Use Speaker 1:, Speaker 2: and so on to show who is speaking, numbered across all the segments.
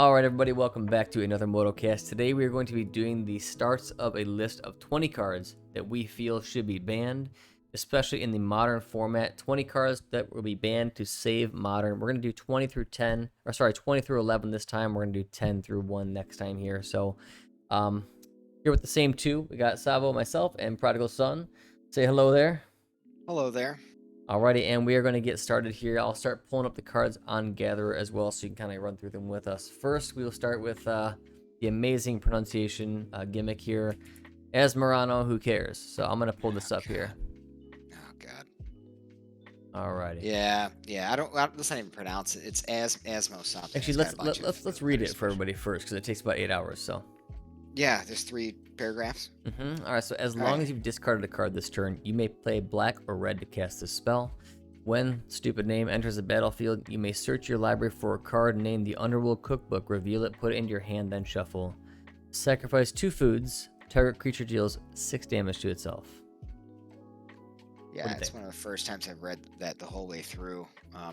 Speaker 1: All right, everybody, welcome back to another Modocast. Today we are going to be doing the starts of a list of 20 cards that we feel should be banned, especially in the modern format. 20 cards that will be banned to save modern. We're going to do 20 through 10, or sorry, 20 through 11 this time. We're going to do 10 through 1 next time here. So, here with the same two, we got Savo, myself, and Prodigal Son. Say hello there.
Speaker 2: Hello there.
Speaker 1: Alrighty, and we are going to get started here. I'll start pulling up the cards on Gatherer as well, so you can kind of run through them with us. First, we will start with the amazing pronunciation gimmick here. Esmerano, who cares? So I'm going to pull this up here.
Speaker 2: Oh God.
Speaker 1: Alrighty.
Speaker 2: Yeah. I don't. Let's not even pronounce it. It's Asmo something.
Speaker 1: Actually, let's read it for everybody first, because it takes about 8 hours. So.
Speaker 2: Yeah, there's 3 paragraphs.
Speaker 1: All right. So as long as you've discarded a card this turn, you may play black or red to cast this spell. When stupid name enters the battlefield, you may search your library for a card named the Underworld Cookbook, reveal it, put it into your hand, then shuffle. Sacrifice 2 foods. Target creature deals 6 damage to itself.
Speaker 2: Yeah, it's one of the first times I've read that the whole way through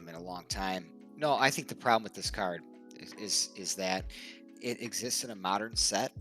Speaker 2: in a long time. No, I think the problem with this card is that it exists in a modern set,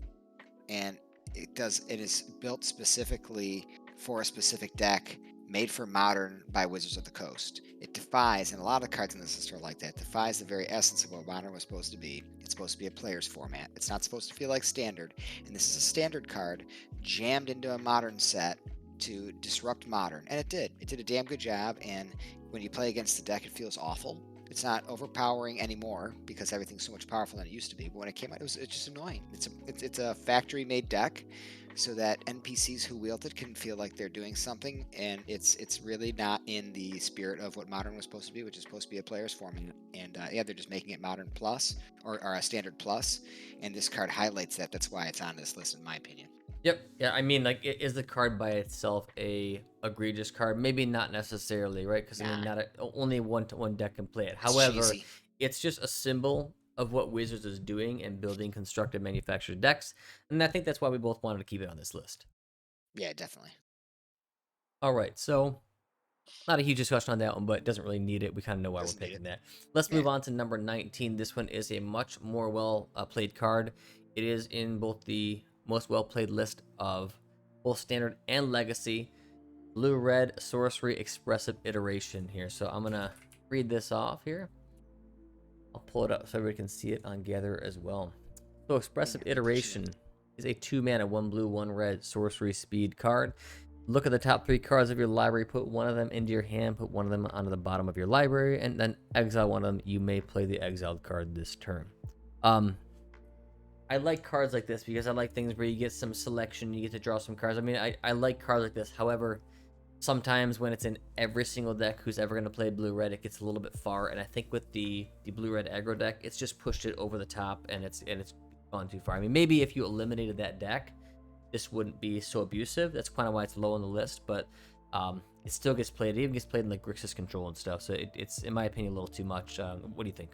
Speaker 2: and it is built specifically for a specific deck made for modern by Wizards of the Coast. It defies, and a lot of the cards in this list are like that, defies the very essence of what modern was supposed to be. It's supposed to be a player's format. It's not supposed to feel like standard, and this is a standard card jammed into a modern set to disrupt modern, and it did. It did a damn good job, and when you play against the deck, it feels awful. It's not overpowering anymore because everything's so much powerful than it used to be. But when it came out, it's just annoying. It's a factory-made deck, so that NPCs who wield it can feel like they're doing something, and it's really not in the spirit of what modern was supposed to be, which is supposed to be a player's format. And yeah, they're just making it modern plus or a standard plus, and this card highlights that. That's why it's on this list, in my opinion.
Speaker 1: Yep. Yeah, I mean, like, is the card by itself a egregious card? Maybe not necessarily, right? Because I mean, only one deck can play it. However, it's just a symbol of what Wizards is doing and building constructed manufactured decks, and I think that's why we both wanted to keep it on this list.
Speaker 2: Yeah, definitely.
Speaker 1: All right, so not a huge discussion on that one, but it doesn't really need it. We kind of know why we're picking that. Let's move on to number 19. This one is a much more well played card. It is in both the most well-played list of both standard and legacy. Blue-red sorcery expressive iteration here. So I'm gonna read this off here. I'll pull it up so everybody can see it on Gather as well. So expressive iteration is a 2-mana, 1 blue, 1 red sorcery speed card. Look at the top 3 cards of your library, put one of them into your hand, put one of them onto the bottom of your library, and then exile one of them. You may play the exiled card this turn. I like cards like this because I like things where you get some selection, you get to draw some cards. I mean, I like cards like this. However, sometimes when it's in every single deck who's ever going to play blue-red, it gets a little bit far. And I think with the blue-red aggro deck, it's just pushed it over the top, and it's gone too far. I mean, maybe if you eliminated that deck, this wouldn't be so abusive. That's kind of why it's low on the list, but it still gets played. It even gets played in like Grixis control and stuff. So it's, in my opinion, a little too much. What do you think?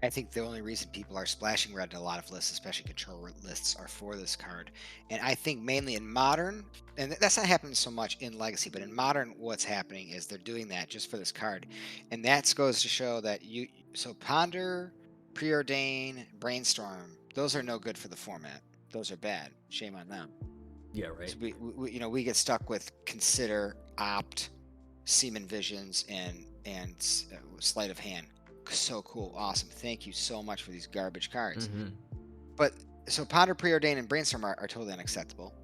Speaker 2: I think the only reason people are splashing red in a lot of lists, especially control lists, are for this card. And I think mainly in modern, and that's not happening so much in legacy, but in modern, what's happening is they're doing that just for this card. And that goes to show that so ponder, preordain, brainstorm, those are no good for the format. Those are bad. Shame on them.
Speaker 1: Yeah, right.
Speaker 2: So we get stuck with consider, opt, semen visions, and sleight of hand. So cool, awesome, thank you so much for these garbage cards. But so ponder, preordain, and brainstorm are totally unacceptable,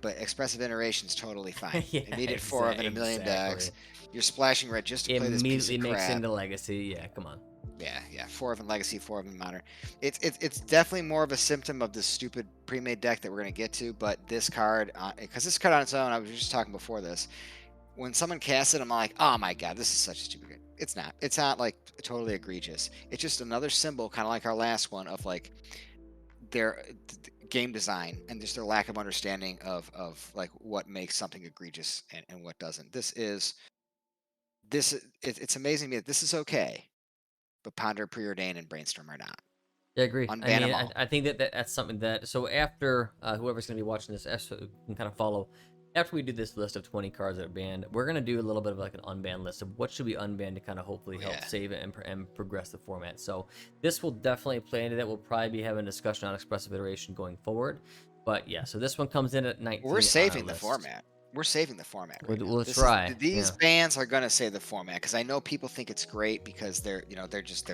Speaker 2: but expressive iteration is totally fine. Immediate 4 of in a million decks, you're splashing red just to play this piece of
Speaker 1: immediately makes
Speaker 2: crap.
Speaker 1: into legacy. Yeah, come on.
Speaker 2: Yeah, 4 of in legacy, 4 of in modern. It's definitely more of a symptom of this stupid pre-made deck that we're gonna get to. But this card, because this card on its own, I was just talking before this, when someone casts it, I'm like, oh my god, this is such a stupid card. It's not. It's not like totally egregious. It's just another symbol, kind of like our last one, of like their game design and just their lack of understanding of like what makes something egregious and what doesn't. It's amazing to me that this is okay, but ponder, preordain, and brainstorm are not.
Speaker 1: Yeah, I agree.
Speaker 2: Unban
Speaker 1: I mean,
Speaker 2: them all.
Speaker 1: I think that's something that, so after whoever's going to be watching this can kind of follow. after we do this list of 20 cards that are banned, we're going to do a little bit of like an unbanned list of what should be unbanned to kind of hopefully
Speaker 2: Oh,
Speaker 1: help
Speaker 2: yeah.
Speaker 1: save it and progress the format. So this will definitely play into that. We'll probably be having a discussion on Expressive Iteration going forward. But yeah, so this one comes in at
Speaker 2: We're
Speaker 1: 19 on our
Speaker 2: saving the
Speaker 1: list.
Speaker 2: format. We're saving the format right now.
Speaker 1: We'll
Speaker 2: This is
Speaker 1: try.
Speaker 2: these
Speaker 1: Yeah.
Speaker 2: bands are gonna save the format because I know people think it's great because they're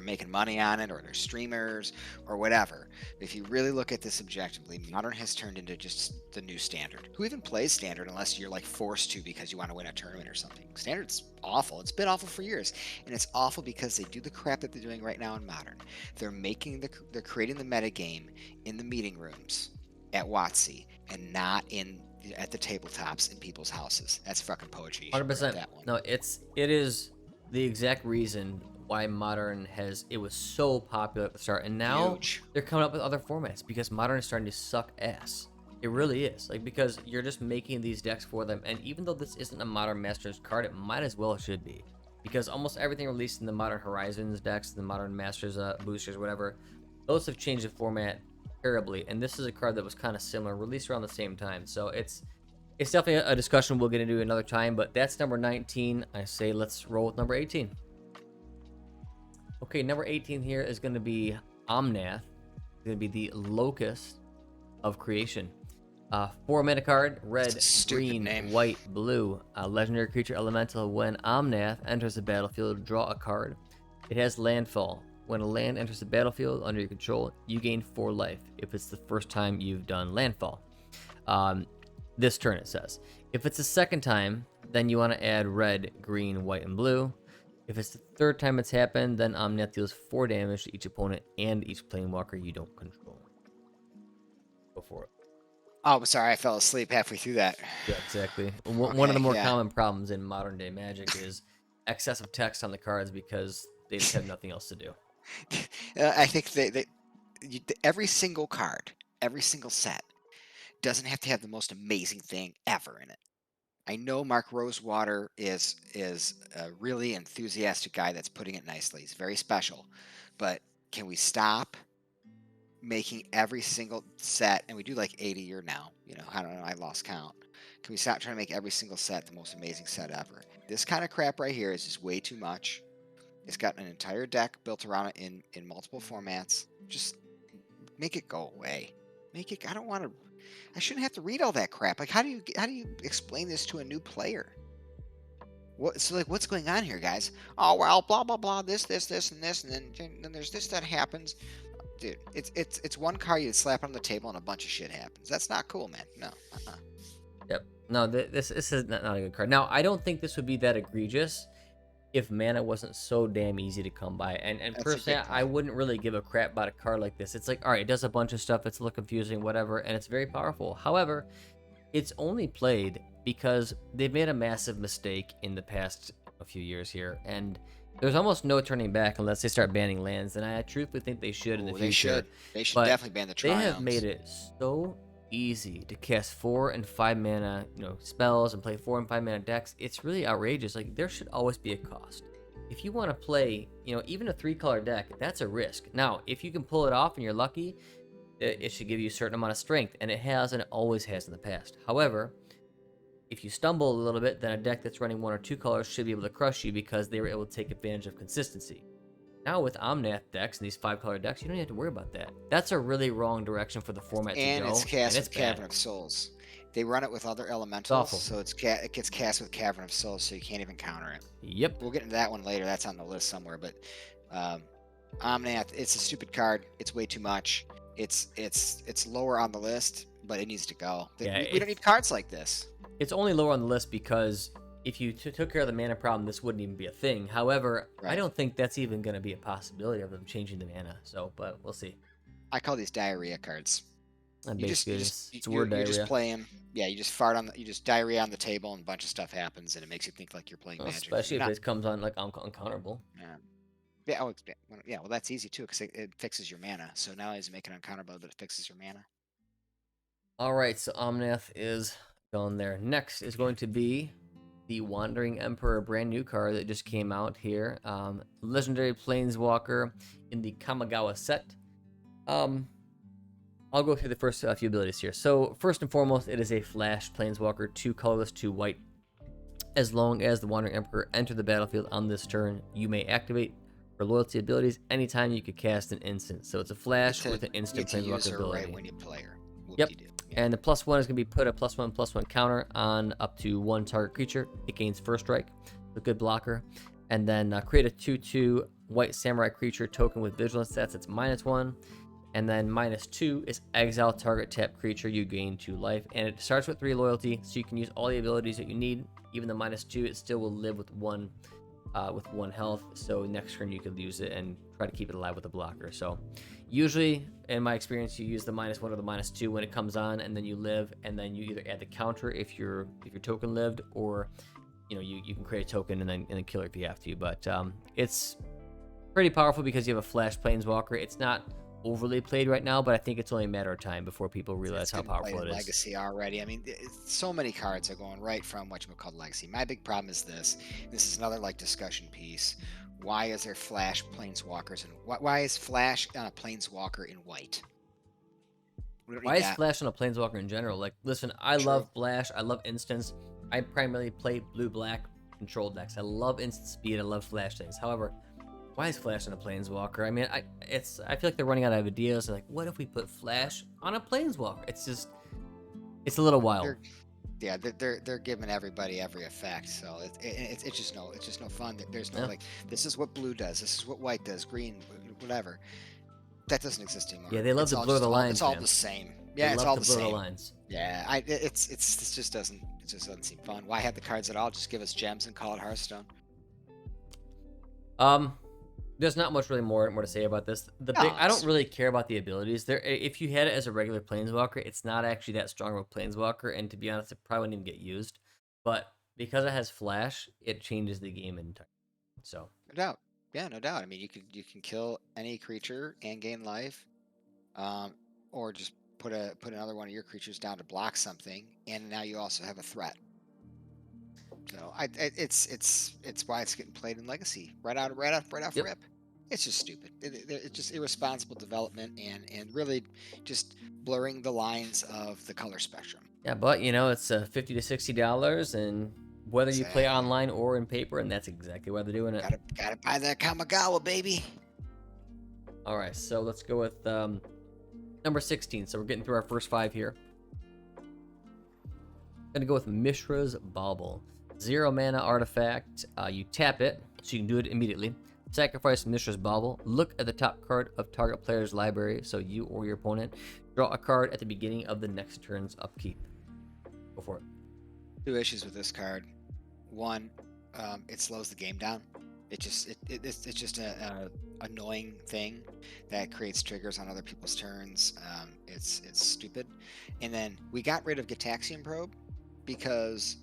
Speaker 2: making money on it or they're streamers or whatever. If you really look at this objectively, modern has turned into just the new standard. Who even plays standard unless you're like forced to because you want to win a tournament or something? Standard's awful. It's been awful for years, and it's awful because they do the crap that they're doing right now in modern. They're creating the meta game in the meeting rooms at WotC and not in at the tabletops in people's houses. That's fucking poetry. You should write
Speaker 1: 100%.
Speaker 2: that one.
Speaker 1: No, it is the exact reason why modern it was so popular at the start, and now
Speaker 2: Huge.
Speaker 1: they're coming up with other formats because modern is starting to suck ass. It really is, like, because you're just making these decks for them, and even though this isn't a modern Masters card, it might as well should be, because almost everything released in the modern Horizons decks, the modern Masters boosters, whatever, those have changed the format terribly, and this is a card that was kind of similar, released around the same time, so it's definitely a discussion we'll get into another time, but that's number 19. I say let's roll with number 18. Okay, number 18 here is going to be Omnath. It's going to be the Locust of Creation. 4-mana card,
Speaker 2: That's
Speaker 1: red,
Speaker 2: a stupid
Speaker 1: green,
Speaker 2: name.
Speaker 1: white, blue. Legendary creature elemental. When Omnath enters the battlefield, draw a card. It has landfall. When a land enters the battlefield under your control, you gain 4 life if it's the first time you've done landfall. This turn, it says. If it's the second time, then you want to add red, green, white, and blue. If it's the third time it's happened, then Omnath deals 4 damage to each opponent and each planeswalker you don't control. Go for it.
Speaker 2: Oh, sorry, I fell asleep halfway through that.
Speaker 1: Yeah, exactly. One of the
Speaker 2: Okay,
Speaker 1: more
Speaker 2: yeah.
Speaker 1: common problems in modern day Magic is excessive text on the cards because they just have nothing else to do.
Speaker 2: I think every single card, every single set, doesn't have to have the most amazing thing ever in it. I know Mark Rosewater is a really enthusiastic guy that's putting it nicely. He's very special, but can we stop making every single set, and we do like 80 a year now, I don't know, I lost count. Can we stop trying to make every single set the most amazing set ever? This kind of crap right here is just way too much. It's got an entire deck built around it in multiple formats. Just make it go away. I don't want to. I shouldn't have to read all that crap. Like, how do you explain this to a new player? What's going on here, guys? Oh well, blah blah blah. This, and this, and then there's this that happens. Dude, it's one card you slap on the table and a bunch of shit happens. That's not cool, man. No.
Speaker 1: Yep. No, this is not a good card. Now, I don't think this would be that egregious if mana wasn't so damn easy to come by. And
Speaker 2: That's a
Speaker 1: personally,
Speaker 2: good
Speaker 1: I
Speaker 2: point.
Speaker 1: wouldn't really give a crap about a card like this. It's like, all right, it does a bunch of stuff. It's a little confusing, whatever, and it's very powerful. However, it's only played because they've made a massive mistake in the past a few years here, and there's almost no turning back unless they start banning lands, and I truthfully think they should in the
Speaker 2: Oh,
Speaker 1: future.
Speaker 2: they should
Speaker 1: But
Speaker 2: definitely ban the
Speaker 1: they have
Speaker 2: triumphs.
Speaker 1: made it so easy to cast 4 and 5 mana, spells and play 4 and 5 mana decks. It's really outrageous. Like, there should always be a cost. If you want to play, even a 3-color deck, that's a risk. Now, if you can pull it off and you're lucky, it should give you a certain amount of strength, and it has, and it always has in the past. However, if you stumble a little bit, then a deck that's running 1 or 2 colors should be able to crush you because they were able to take advantage of consistency. Now with Omnath decks and these 5-color decks, you don't have to worry about that. That's a really wrong direction for the format
Speaker 2: And
Speaker 1: to go,
Speaker 2: it's cast
Speaker 1: and it's
Speaker 2: with Cavern
Speaker 1: bad.
Speaker 2: of Souls. They run it with other
Speaker 1: It's
Speaker 2: elementals,
Speaker 1: awful.
Speaker 2: so it gets cast with Cavern of Souls, so you can't even counter it.
Speaker 1: Yep.
Speaker 2: We'll get into that one later. That's on the list somewhere. But Omnath, it's a stupid card. It's way too much. It's lower on the list, but it needs to go.
Speaker 1: Yeah,
Speaker 2: We don't need cards like this.
Speaker 1: It's only lower on the list because if you took care of the mana problem, this wouldn't even be a thing. However, I
Speaker 2: Right.
Speaker 1: don't think that's even going to be a possibility of them changing the mana. So, but we'll see.
Speaker 2: I call these diarrhea cards.
Speaker 1: Basically, it's
Speaker 2: You
Speaker 1: word
Speaker 2: you just
Speaker 1: diarrhea.
Speaker 2: play them. Yeah, you just you just diarrhea on the table, and a bunch of stuff happens, and it makes you think like you're playing
Speaker 1: Well,
Speaker 2: Magic.
Speaker 1: especially
Speaker 2: You're
Speaker 1: if
Speaker 2: not.
Speaker 1: it comes on like uncounterable.
Speaker 2: Yeah. Yeah, yeah, well, that's easy too, because it fixes your mana. So now he's making uncounterable, but it fixes your mana.
Speaker 1: All right, so Omnath is going there. Next is going to be the Wandering Emperor, brand new card that just came out here. Legendary Planeswalker in the Kamigawa set. I'll go through the first few abilities here. So first and foremost, it is a flash planeswalker, 2 colorless, 2 white. As long as the Wandering Emperor enter the battlefield on this turn, you may activate her loyalty abilities anytime you could cast an instant. So it's a
Speaker 2: Get
Speaker 1: flash
Speaker 2: to
Speaker 1: with an instant
Speaker 2: get to use
Speaker 1: planeswalker
Speaker 2: her right
Speaker 1: ability.
Speaker 2: when you play her. Whoop de
Speaker 1: Yep.
Speaker 2: doo. Yeah.
Speaker 1: And the +1 is going to be put a +1/+1 counter on up to 1 target creature. It gains first strike. A good blocker. And then create a 2/2 white samurai creature token with vigilance stats. It's -1. And then -2 is exile target tap creature. You gain 2 life. And it starts with 3 loyalty, so you can use all the abilities that you need. Even the -2, it still will live with one health. So next turn you could use it and try to keep it alive with a blocker. So usually, in my experience, you use the -1 or the -2 when it comes on, and then you live, and then you either add the counter if your token lived, or you can create a token and then kill her if you have to. But it's pretty powerful because you have a flash planeswalker. It's not overly played right now, but I think it's only a matter of time before people realize
Speaker 2: It's
Speaker 1: how
Speaker 2: getting played
Speaker 1: powerful
Speaker 2: in
Speaker 1: it is.
Speaker 2: Legacy already. I mean, so many cards are going right from whatchamacallit Legacy. My big problem is this. This is another like discussion piece. Why is there Flash Planeswalkers and why is Flash on a Planeswalker in white? We don't
Speaker 1: Why
Speaker 2: need
Speaker 1: is
Speaker 2: that.
Speaker 1: Flash on a planeswalker in general? Like, listen, I
Speaker 2: True.
Speaker 1: love Flash. I love instants. I primarily play blue-black control decks. I love instant speed. I love Flash things. However, why is Flash on a planeswalker? I mean, I feel like they're running out of ideas. Like, what if we put Flash on a planeswalker? It's a little wild.
Speaker 2: They're yeah, they're giving everybody every effect. So it's just no fun. There's no
Speaker 1: Yeah,
Speaker 2: like this is what blue does. This is what white does. Green, whatever. That doesn't exist
Speaker 1: yeah.
Speaker 2: anymore.
Speaker 1: They love
Speaker 2: It's
Speaker 1: to
Speaker 2: all
Speaker 1: blur
Speaker 2: just
Speaker 1: the
Speaker 2: all it's
Speaker 1: lines,
Speaker 2: all
Speaker 1: man.
Speaker 2: the same.
Speaker 1: They
Speaker 2: Yeah, it's
Speaker 1: love
Speaker 2: all
Speaker 1: to
Speaker 2: the
Speaker 1: blur the
Speaker 2: same.
Speaker 1: lines.
Speaker 2: Yeah, it just doesn't seem fun. Why have the cards at all? Just give us gems and call it Hearthstone.
Speaker 1: Um, there's not much really more to say about this.
Speaker 2: No,
Speaker 1: I don't
Speaker 2: it's
Speaker 1: really care about the abilities. If you had it as a regular planeswalker, it's not actually that strong of a planeswalker, and to be honest, it probably wouldn't even get used. But because it has flash, it changes the game entirely. So
Speaker 2: no doubt. Yeah, no doubt. I mean, you can kill any creature and gain life, um, or just put another one of your creatures down to block something, and now you also have a threat. So it's why it's getting played in Legacy right off
Speaker 1: yep.
Speaker 2: rip. It's just stupid. It's just irresponsible development and really just blurring the lines of the color spectrum.
Speaker 1: Yeah, but it's $50 to $60, and whether you play
Speaker 2: Exactly.
Speaker 1: online or in paper, and that's exactly why they're doing it.
Speaker 2: Gotta buy that Kamigawa, baby.
Speaker 1: All right, so let's go with number 16. So we're getting through our first 5 here. Gonna go with Mistress Bobble. 0 mana artifact. You tap it, so you can do it immediately. Sacrifice Mistress Bobble. Look at the top card of target player's library, so you or your opponent. Draw a card at the beginning of the next turn's upkeep. Go for it.
Speaker 2: Two issues with this card. One, it slows the game down. It's just a annoying thing that creates triggers on other people's turns. It's stupid. And then we got rid of Gataxian Probe because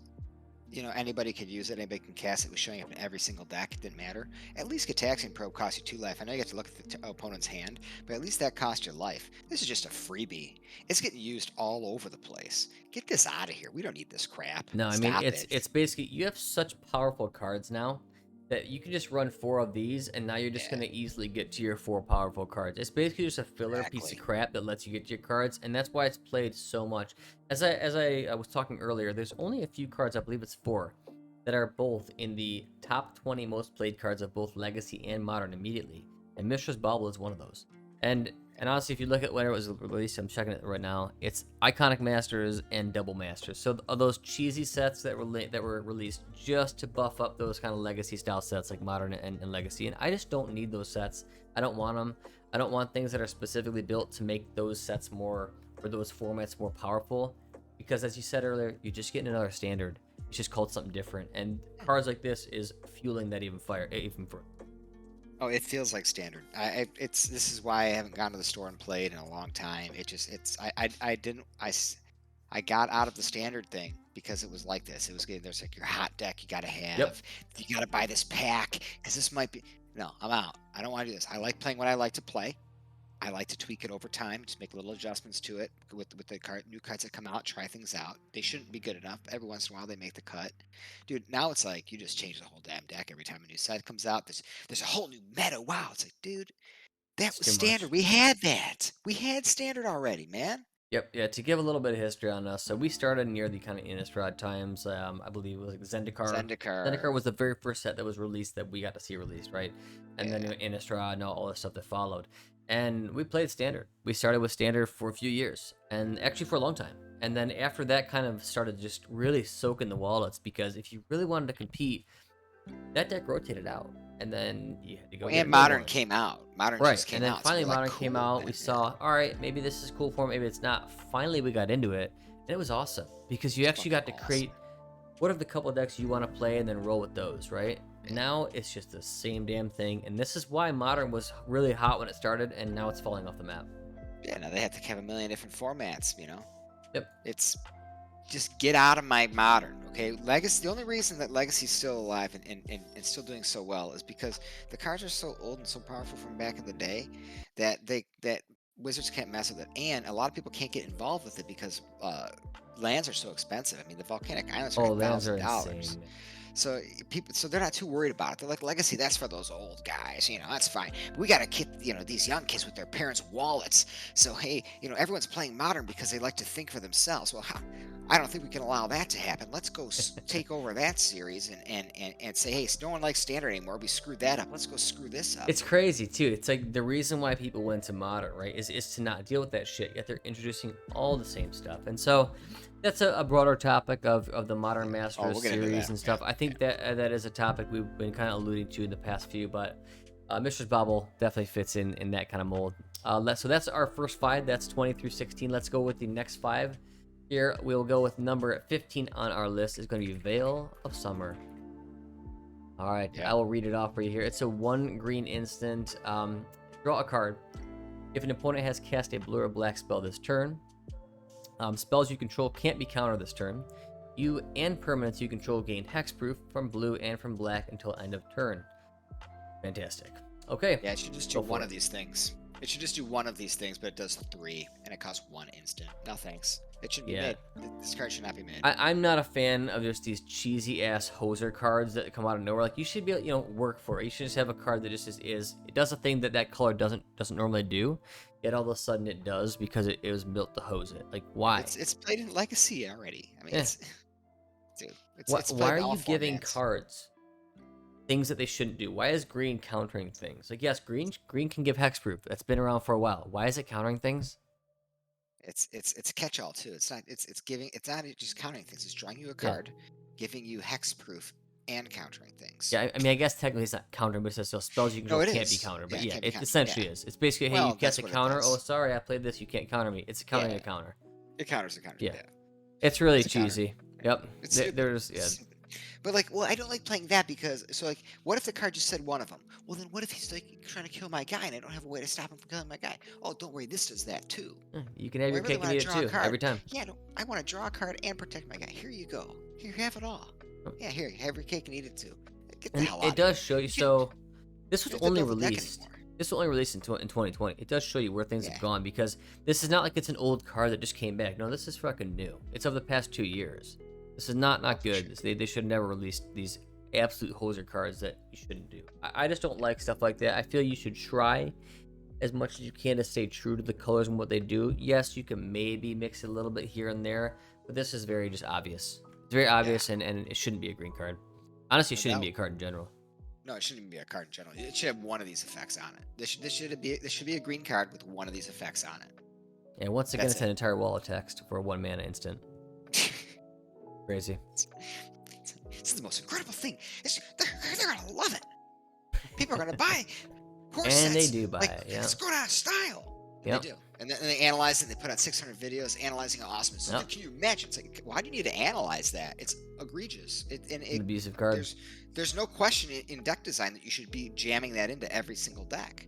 Speaker 2: anybody could use it, anybody can cast it. It was showing up in every single deck. It didn't matter. At least Gataxian Probe costs you 2 life. I know you get to look at the opponent's hand, but at least that costs you life. This is just a freebie. It's getting used all over the place. Get this out of here. We don't need this crap.
Speaker 1: No, I mean
Speaker 2: Stop
Speaker 1: it's
Speaker 2: it.
Speaker 1: it's basically you have such powerful cards now that you can just run 4 of these, and now you're just
Speaker 2: Yeah,
Speaker 1: gonna easily get to your 4 powerful cards. It's basically just a filler piece of
Speaker 2: exactly.
Speaker 1: crap that lets you get to your cards, and that's why it's played so much. As I was talking earlier, there's only a few cards, I believe it's 4, that are both in the top 20 most played cards of both Legacy and Modern immediately, and Mistress Bobble is one of those. And honestly, if you look at when it was released, I'm checking it right now. It's Iconic Masters and Double Masters. So those cheesy sets that were released just to buff up those kind of Legacy style sets like Modern and Legacy. And I just don't need those sets. I don't want them. I don't want things that are specifically built to make those sets more or those formats more powerful. Because as you said earlier, you're just getting another standard. It's just called something different. And cards like this is fueling that even further.
Speaker 2: Oh, it feels like standard. It's this is why I haven't gone to the store and played in a long time. It just it's I didn't I got out of the standard thing because it was like this. It was getting there's like your hot deck you got to
Speaker 1: Yep.
Speaker 2: have. You got to buy this pack because this might be. No, I'm out. I don't want to do this. I like playing what I like to play. I like to tweak it over time, just make little adjustments to it with the new cards that come out. Try things out. They shouldn't be good enough. Every once in a while, they make the cut, dude. Now it's like you just change the whole damn deck every time a new set comes out. There's a whole new meta. Wow, it's like, dude, That
Speaker 1: It's
Speaker 2: was
Speaker 1: too
Speaker 2: standard.
Speaker 1: much.
Speaker 2: We had that. We had standard already, man.
Speaker 1: Yep, yeah, to give a little bit of history on us, so we started near the kind of Innistrad times. I believe it was like Zendikar.
Speaker 2: Zendikar.
Speaker 1: Zendikar was the very first set that was released that we got to see released, right? And then
Speaker 2: Yeah.
Speaker 1: Innistrad and all the stuff that followed. And we played Standard. We started with Standard for a few years, and actually for a long time. And then after that kind of started just really soaking the wallets, because if you really wanted to compete, that deck rotated out. And then you had to go
Speaker 2: Well,
Speaker 1: get
Speaker 2: and
Speaker 1: a new
Speaker 2: modern
Speaker 1: one.
Speaker 2: came out. Modern
Speaker 1: Right,
Speaker 2: just
Speaker 1: and
Speaker 2: came
Speaker 1: then
Speaker 2: out. So
Speaker 1: finally
Speaker 2: we're like,
Speaker 1: Modern came
Speaker 2: cool,
Speaker 1: out, we
Speaker 2: man. Yeah.
Speaker 1: saw, alright, maybe this is cool for, maybe it's not. Finally, we got into it, and it was awesome, because you
Speaker 2: It's
Speaker 1: actually
Speaker 2: fucking
Speaker 1: got to
Speaker 2: awesome.
Speaker 1: create what are the couple decks you want to play and then roll with those, right?
Speaker 2: Yeah.
Speaker 1: Now, it's just the same damn thing, and this is why Modern was really hot when it started, and now it's falling off the map.
Speaker 2: Yeah. Now they have to have a million different formats, you know?
Speaker 1: Yep.
Speaker 2: It's just get out of my modern, okay? Legacy, the only reason that Legacy's still alive and still doing so well is because the cards are so old and so powerful from back in the day that Wizards can't mess with it. And a lot of people can't get involved with it because lands are so expensive. I mean, the volcanic islands are
Speaker 1: Oh,
Speaker 2: like
Speaker 1: lands are
Speaker 2: $1,000.
Speaker 1: insane.
Speaker 2: So people, so they're not too worried about it. They're like, legacy, that's for those old guys. You know, that's fine. We got to keep, these young kids with their parents' wallets. So hey, everyone's playing modern because they like to think for themselves. Well, I don't think we can allow that to happen. Let's go take over that series and say, hey, no one likes standard anymore. We screwed that up. Let's go screw this up.
Speaker 1: It's crazy too. It's like the reason why people went to Modern, right, is to not deal with that shit. Yet they're introducing all the same stuff, and so that's a broader topic of the Modern
Speaker 2: Yeah. Oh,
Speaker 1: Masters
Speaker 2: we'll get into
Speaker 1: series
Speaker 2: that.
Speaker 1: and
Speaker 2: Yeah.
Speaker 1: stuff. I think that that is a topic we've been kind of alluding to in the past few, but Mistress Bobble definitely fits in that kind of mold. So that's our first five. That's 20 through 16. Let's go with the next five. Here we'll go with number 15 on our list is going to be Veil of Summer. All right,
Speaker 2: Yeah.
Speaker 1: I will read it off for you here. It's a 1 green instant. Draw a card. If an opponent has cast a blue or black spell this turn, spells you control can't be countered this turn. You and permanents you control gain hexproof from blue and from black until end of turn. Fantastic. Okay,
Speaker 2: Yeah, it should just do
Speaker 1: go for
Speaker 2: one
Speaker 1: it.
Speaker 2: of these things. It should just do one of these things, but it does three, and it costs one instant. No thanks. It shouldn't be
Speaker 1: Yeah,
Speaker 2: made. This card should not be made.
Speaker 1: I'm not a fan of just these cheesy ass hoser cards that come out of nowhere. Like you should be, work for it. You should just have a card that just is. It does a thing that color doesn't normally do, yet all of a sudden it does because it was built to hose it. Like why?
Speaker 2: It's played in Legacy already. I mean,
Speaker 1: Yeah.
Speaker 2: it's dude,
Speaker 1: Why,
Speaker 2: it's
Speaker 1: why
Speaker 2: played
Speaker 1: are
Speaker 2: in all
Speaker 1: you giving
Speaker 2: formats.
Speaker 1: cards things that they shouldn't do? Why is green countering things? Like yes, green can give hexproof. That's been around for a while. Why is it countering things?
Speaker 2: It's a catch-all too. It's giving. It's not just countering things. It's drawing you a
Speaker 1: Yeah.
Speaker 2: card, giving you hexproof, and countering things.
Speaker 1: Yeah, I mean, I guess technically it's not countering, but it says so spells you
Speaker 2: No,
Speaker 1: control
Speaker 2: it
Speaker 1: can't be
Speaker 2: is.
Speaker 1: countered.
Speaker 2: Yeah,
Speaker 1: But
Speaker 2: it
Speaker 1: yeah,
Speaker 2: can be
Speaker 1: it
Speaker 2: countered. Yeah.
Speaker 1: essentially is. It's basically, hey, you
Speaker 2: Well,
Speaker 1: cast
Speaker 2: that's
Speaker 1: a
Speaker 2: what it
Speaker 1: counter. Oh,
Speaker 2: does.
Speaker 1: sorry, I played this. You can't counter me. It's countering
Speaker 2: Yeah,
Speaker 1: a counter.
Speaker 2: it counters the counter.
Speaker 1: Yeah,
Speaker 2: Yeah,
Speaker 1: it's really
Speaker 2: it's a counter.
Speaker 1: cheesy.
Speaker 2: Yeah.
Speaker 1: Yep.
Speaker 2: It's stupid.
Speaker 1: There's
Speaker 2: It's
Speaker 1: yeah.
Speaker 2: stupid. But like, well, I don't like playing that because so like, what if the card just said one of them? Well, then what if he's like trying to kill my guy and I don't have a way to stop him from killing my guy? Oh, don't worry, this does that too.
Speaker 1: You can have
Speaker 2: Well,
Speaker 1: your
Speaker 2: I really
Speaker 1: cake and
Speaker 2: want
Speaker 1: eat
Speaker 2: to
Speaker 1: it
Speaker 2: draw a
Speaker 1: too every
Speaker 2: card.
Speaker 1: time.
Speaker 2: Yeah, no, I want to draw a card and protect my guy. Here you go. Here, have it all.
Speaker 1: Oh,
Speaker 2: Yeah, here, have your cake and eat it too. Get the
Speaker 1: and
Speaker 2: hell
Speaker 1: it
Speaker 2: out of here.
Speaker 1: does show you.
Speaker 2: You can't,
Speaker 1: So this
Speaker 2: you
Speaker 1: was
Speaker 2: don't have to
Speaker 1: only
Speaker 2: build a deck
Speaker 1: released.
Speaker 2: anymore.
Speaker 1: This was only released in 2020. It does show you where things have
Speaker 2: Yeah,
Speaker 1: gone because this is not like it's an old card that just came back. No, this is fucking new. It's of the past 2 years. This is not good.
Speaker 2: sure.
Speaker 1: They should never release these absolute hoser cards that you shouldn't do. I just don't like stuff like that. I feel you should try as much as you can to stay true to the colors and what they do. Yes, you can maybe mix it a little bit here and there, but this is very just obvious. It's very
Speaker 2: Yeah,
Speaker 1: obvious, and it shouldn't be a green card. Honestly, it
Speaker 2: no
Speaker 1: shouldn't be
Speaker 2: doubt.
Speaker 1: a card in general.
Speaker 2: No, it shouldn't even be a card in general. It should have one of these effects on it. This should be a green card with one of these effects on it.
Speaker 1: And once again,
Speaker 2: That's
Speaker 1: it's an
Speaker 2: it.
Speaker 1: entire wall of text for a 1 mana instant. Crazy.
Speaker 2: This is the most incredible thing. They're gonna love it. People are gonna buy horse
Speaker 1: And they
Speaker 2: sets.
Speaker 1: do buy
Speaker 2: Like
Speaker 1: it, yeah.
Speaker 2: it's going out of style. And
Speaker 1: Yep.
Speaker 2: they do. And then they analyze it. And they put out 600 videos analyzing how awesome it is.
Speaker 1: Yep.
Speaker 2: Can you imagine? It's like, why do you need to analyze that? It's egregious.
Speaker 1: An abusive card.
Speaker 2: There's no question in deck design that you should be jamming that into every single deck.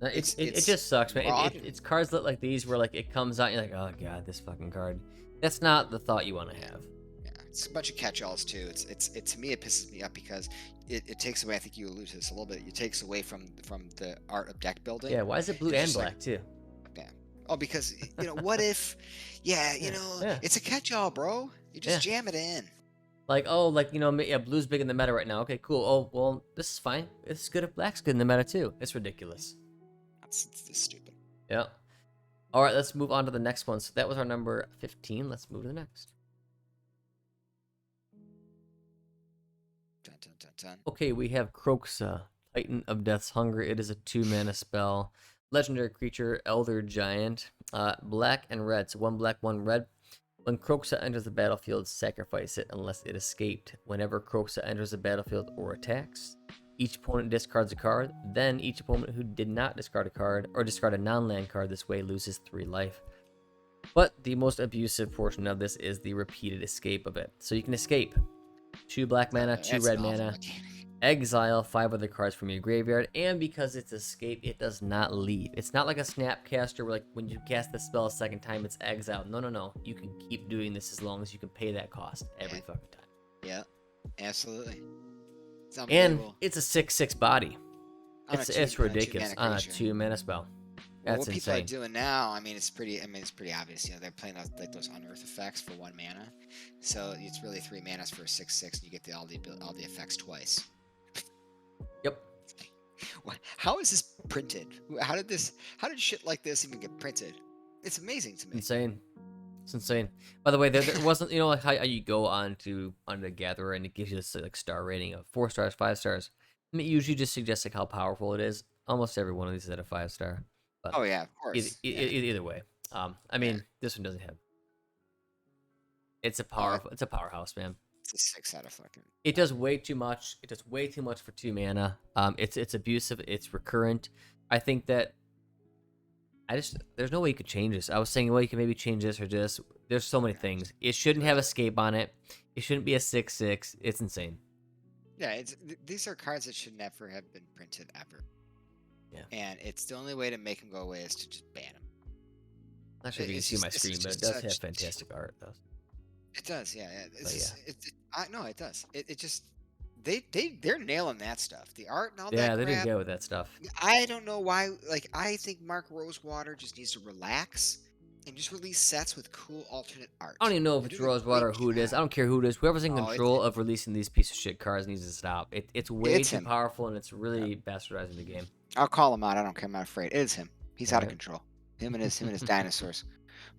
Speaker 1: It just sucks, man.
Speaker 2: broad.
Speaker 1: It's cards that like these where like it comes out and you're like, oh god, this fucking card. That's not the thought you want to have.
Speaker 2: Yeah, it's a bunch of catch-alls too. It to me it pisses me up because it takes away. I think you alluded to this a little bit. It takes away from the art of deck building.
Speaker 1: Yeah, why is it blue
Speaker 2: It's
Speaker 1: and
Speaker 2: just like,
Speaker 1: black too?
Speaker 2: yeah. Oh, because what if? Yeah,
Speaker 1: Yeah.
Speaker 2: it's a catch-all, bro. You just jam it in.
Speaker 1: Like, oh, like, yeah, blue's big in the meta right now. Okay, cool. Oh, well, this is fine. It's good if black's good in the meta too. It's ridiculous.
Speaker 2: It's just stupid.
Speaker 1: Yeah. All right, let's move on to the next one. So that was our number 15. Let's move to the next.
Speaker 2: Dun, dun, dun, dun.
Speaker 1: Okay, we have Croaks, Titan of Death's Hunger. It is a 2-mana spell. Legendary creature, Elder Giant. Black and red. So 1 black, 1 red. When Croxa enters the battlefield, sacrifice it unless it escaped. Whenever Croxa enters the battlefield or attacks, each opponent discards a card. Then each opponent who did not discard a card or discard a non-land card this way loses 3 life. But the most abusive portion of this is the repeated escape of it. So you can escape 2 black mana, 2
Speaker 2: That's
Speaker 1: red
Speaker 2: an awful
Speaker 1: mana,
Speaker 2: mechanic.
Speaker 1: exile 5 other cards from your graveyard, and because it's escape, it does not leave. It's not like a Snapcaster where, like, when you cast the spell a second time, it's exiled. No. You can keep doing this as long as you can pay that cost every fucking time.
Speaker 2: Yeah, absolutely. It's
Speaker 1: And
Speaker 2: unbelievable.
Speaker 1: it's a 6/6 body.
Speaker 2: On a
Speaker 1: It's
Speaker 2: two
Speaker 1: ridiculous
Speaker 2: mana
Speaker 1: on a
Speaker 2: creature.
Speaker 1: 2-mana spell.
Speaker 2: Well,
Speaker 1: That's
Speaker 2: what people are
Speaker 1: insane.
Speaker 2: doing now, I mean, it's pretty. I mean, it's pretty obvious. You know, they're playing like those unearth effects for 1 mana, so it's really 3 manas for a 6/6, and you get all the effects twice.
Speaker 1: Yep.
Speaker 2: How is this printed? How did shit like this even get printed? It's amazing to me.
Speaker 1: Insane. It's insane. By the way, there wasn't, like how you go on the Gatherer and it gives you this like star rating of 4 stars, 5 stars. I mean, it usually just suggests like how powerful it is. Almost every one of these is at a 5-star. But
Speaker 2: Oh yeah, of course.
Speaker 1: either way, I mean, this one doesn't have. It's a powerhouse, man.
Speaker 2: It's a 6 out of fucking.
Speaker 1: It does way too much. It does way too much for 2 mana. It's abusive. It's recurrent. I think that there's no way you could change this. I was saying, well, you can maybe change this or this. There's so many things. It shouldn't have escape on it. It shouldn't be a 6/6. It's insane.
Speaker 2: Yeah, these are cards that should never have been printed ever.
Speaker 1: Yeah.
Speaker 2: And it's the only way to make them go away is to just ban them.
Speaker 1: Not sure if you can
Speaker 2: It's
Speaker 1: see my
Speaker 2: this
Speaker 1: screen,
Speaker 2: is
Speaker 1: but it
Speaker 2: just
Speaker 1: does have
Speaker 2: such.
Speaker 1: fantastic art, though.
Speaker 2: It does, yeah.
Speaker 1: But yeah.
Speaker 2: No, it does. It just they're nailing that stuff. The art and all
Speaker 1: Yeah,
Speaker 2: that
Speaker 1: they did
Speaker 2: crap.
Speaker 1: good with that stuff.
Speaker 2: I don't know why. Like, I think Mark Rosewater just needs to relax and just release sets with cool alternate art.
Speaker 1: I don't even know if
Speaker 2: They're
Speaker 1: it's
Speaker 2: doing a
Speaker 1: Rosewater or
Speaker 2: great
Speaker 1: who it is.
Speaker 2: job.
Speaker 1: I don't care who it is. Whoever's in
Speaker 2: Oh,
Speaker 1: control of releasing these piece of shit cards needs to stop. It's way
Speaker 2: It's
Speaker 1: too
Speaker 2: him.
Speaker 1: powerful and it's really bastardizing the game.
Speaker 2: I'll call him out. I don't care. I'm not afraid. It is him. He's out of
Speaker 1: Alright.
Speaker 2: control. Him and his dinosaurs.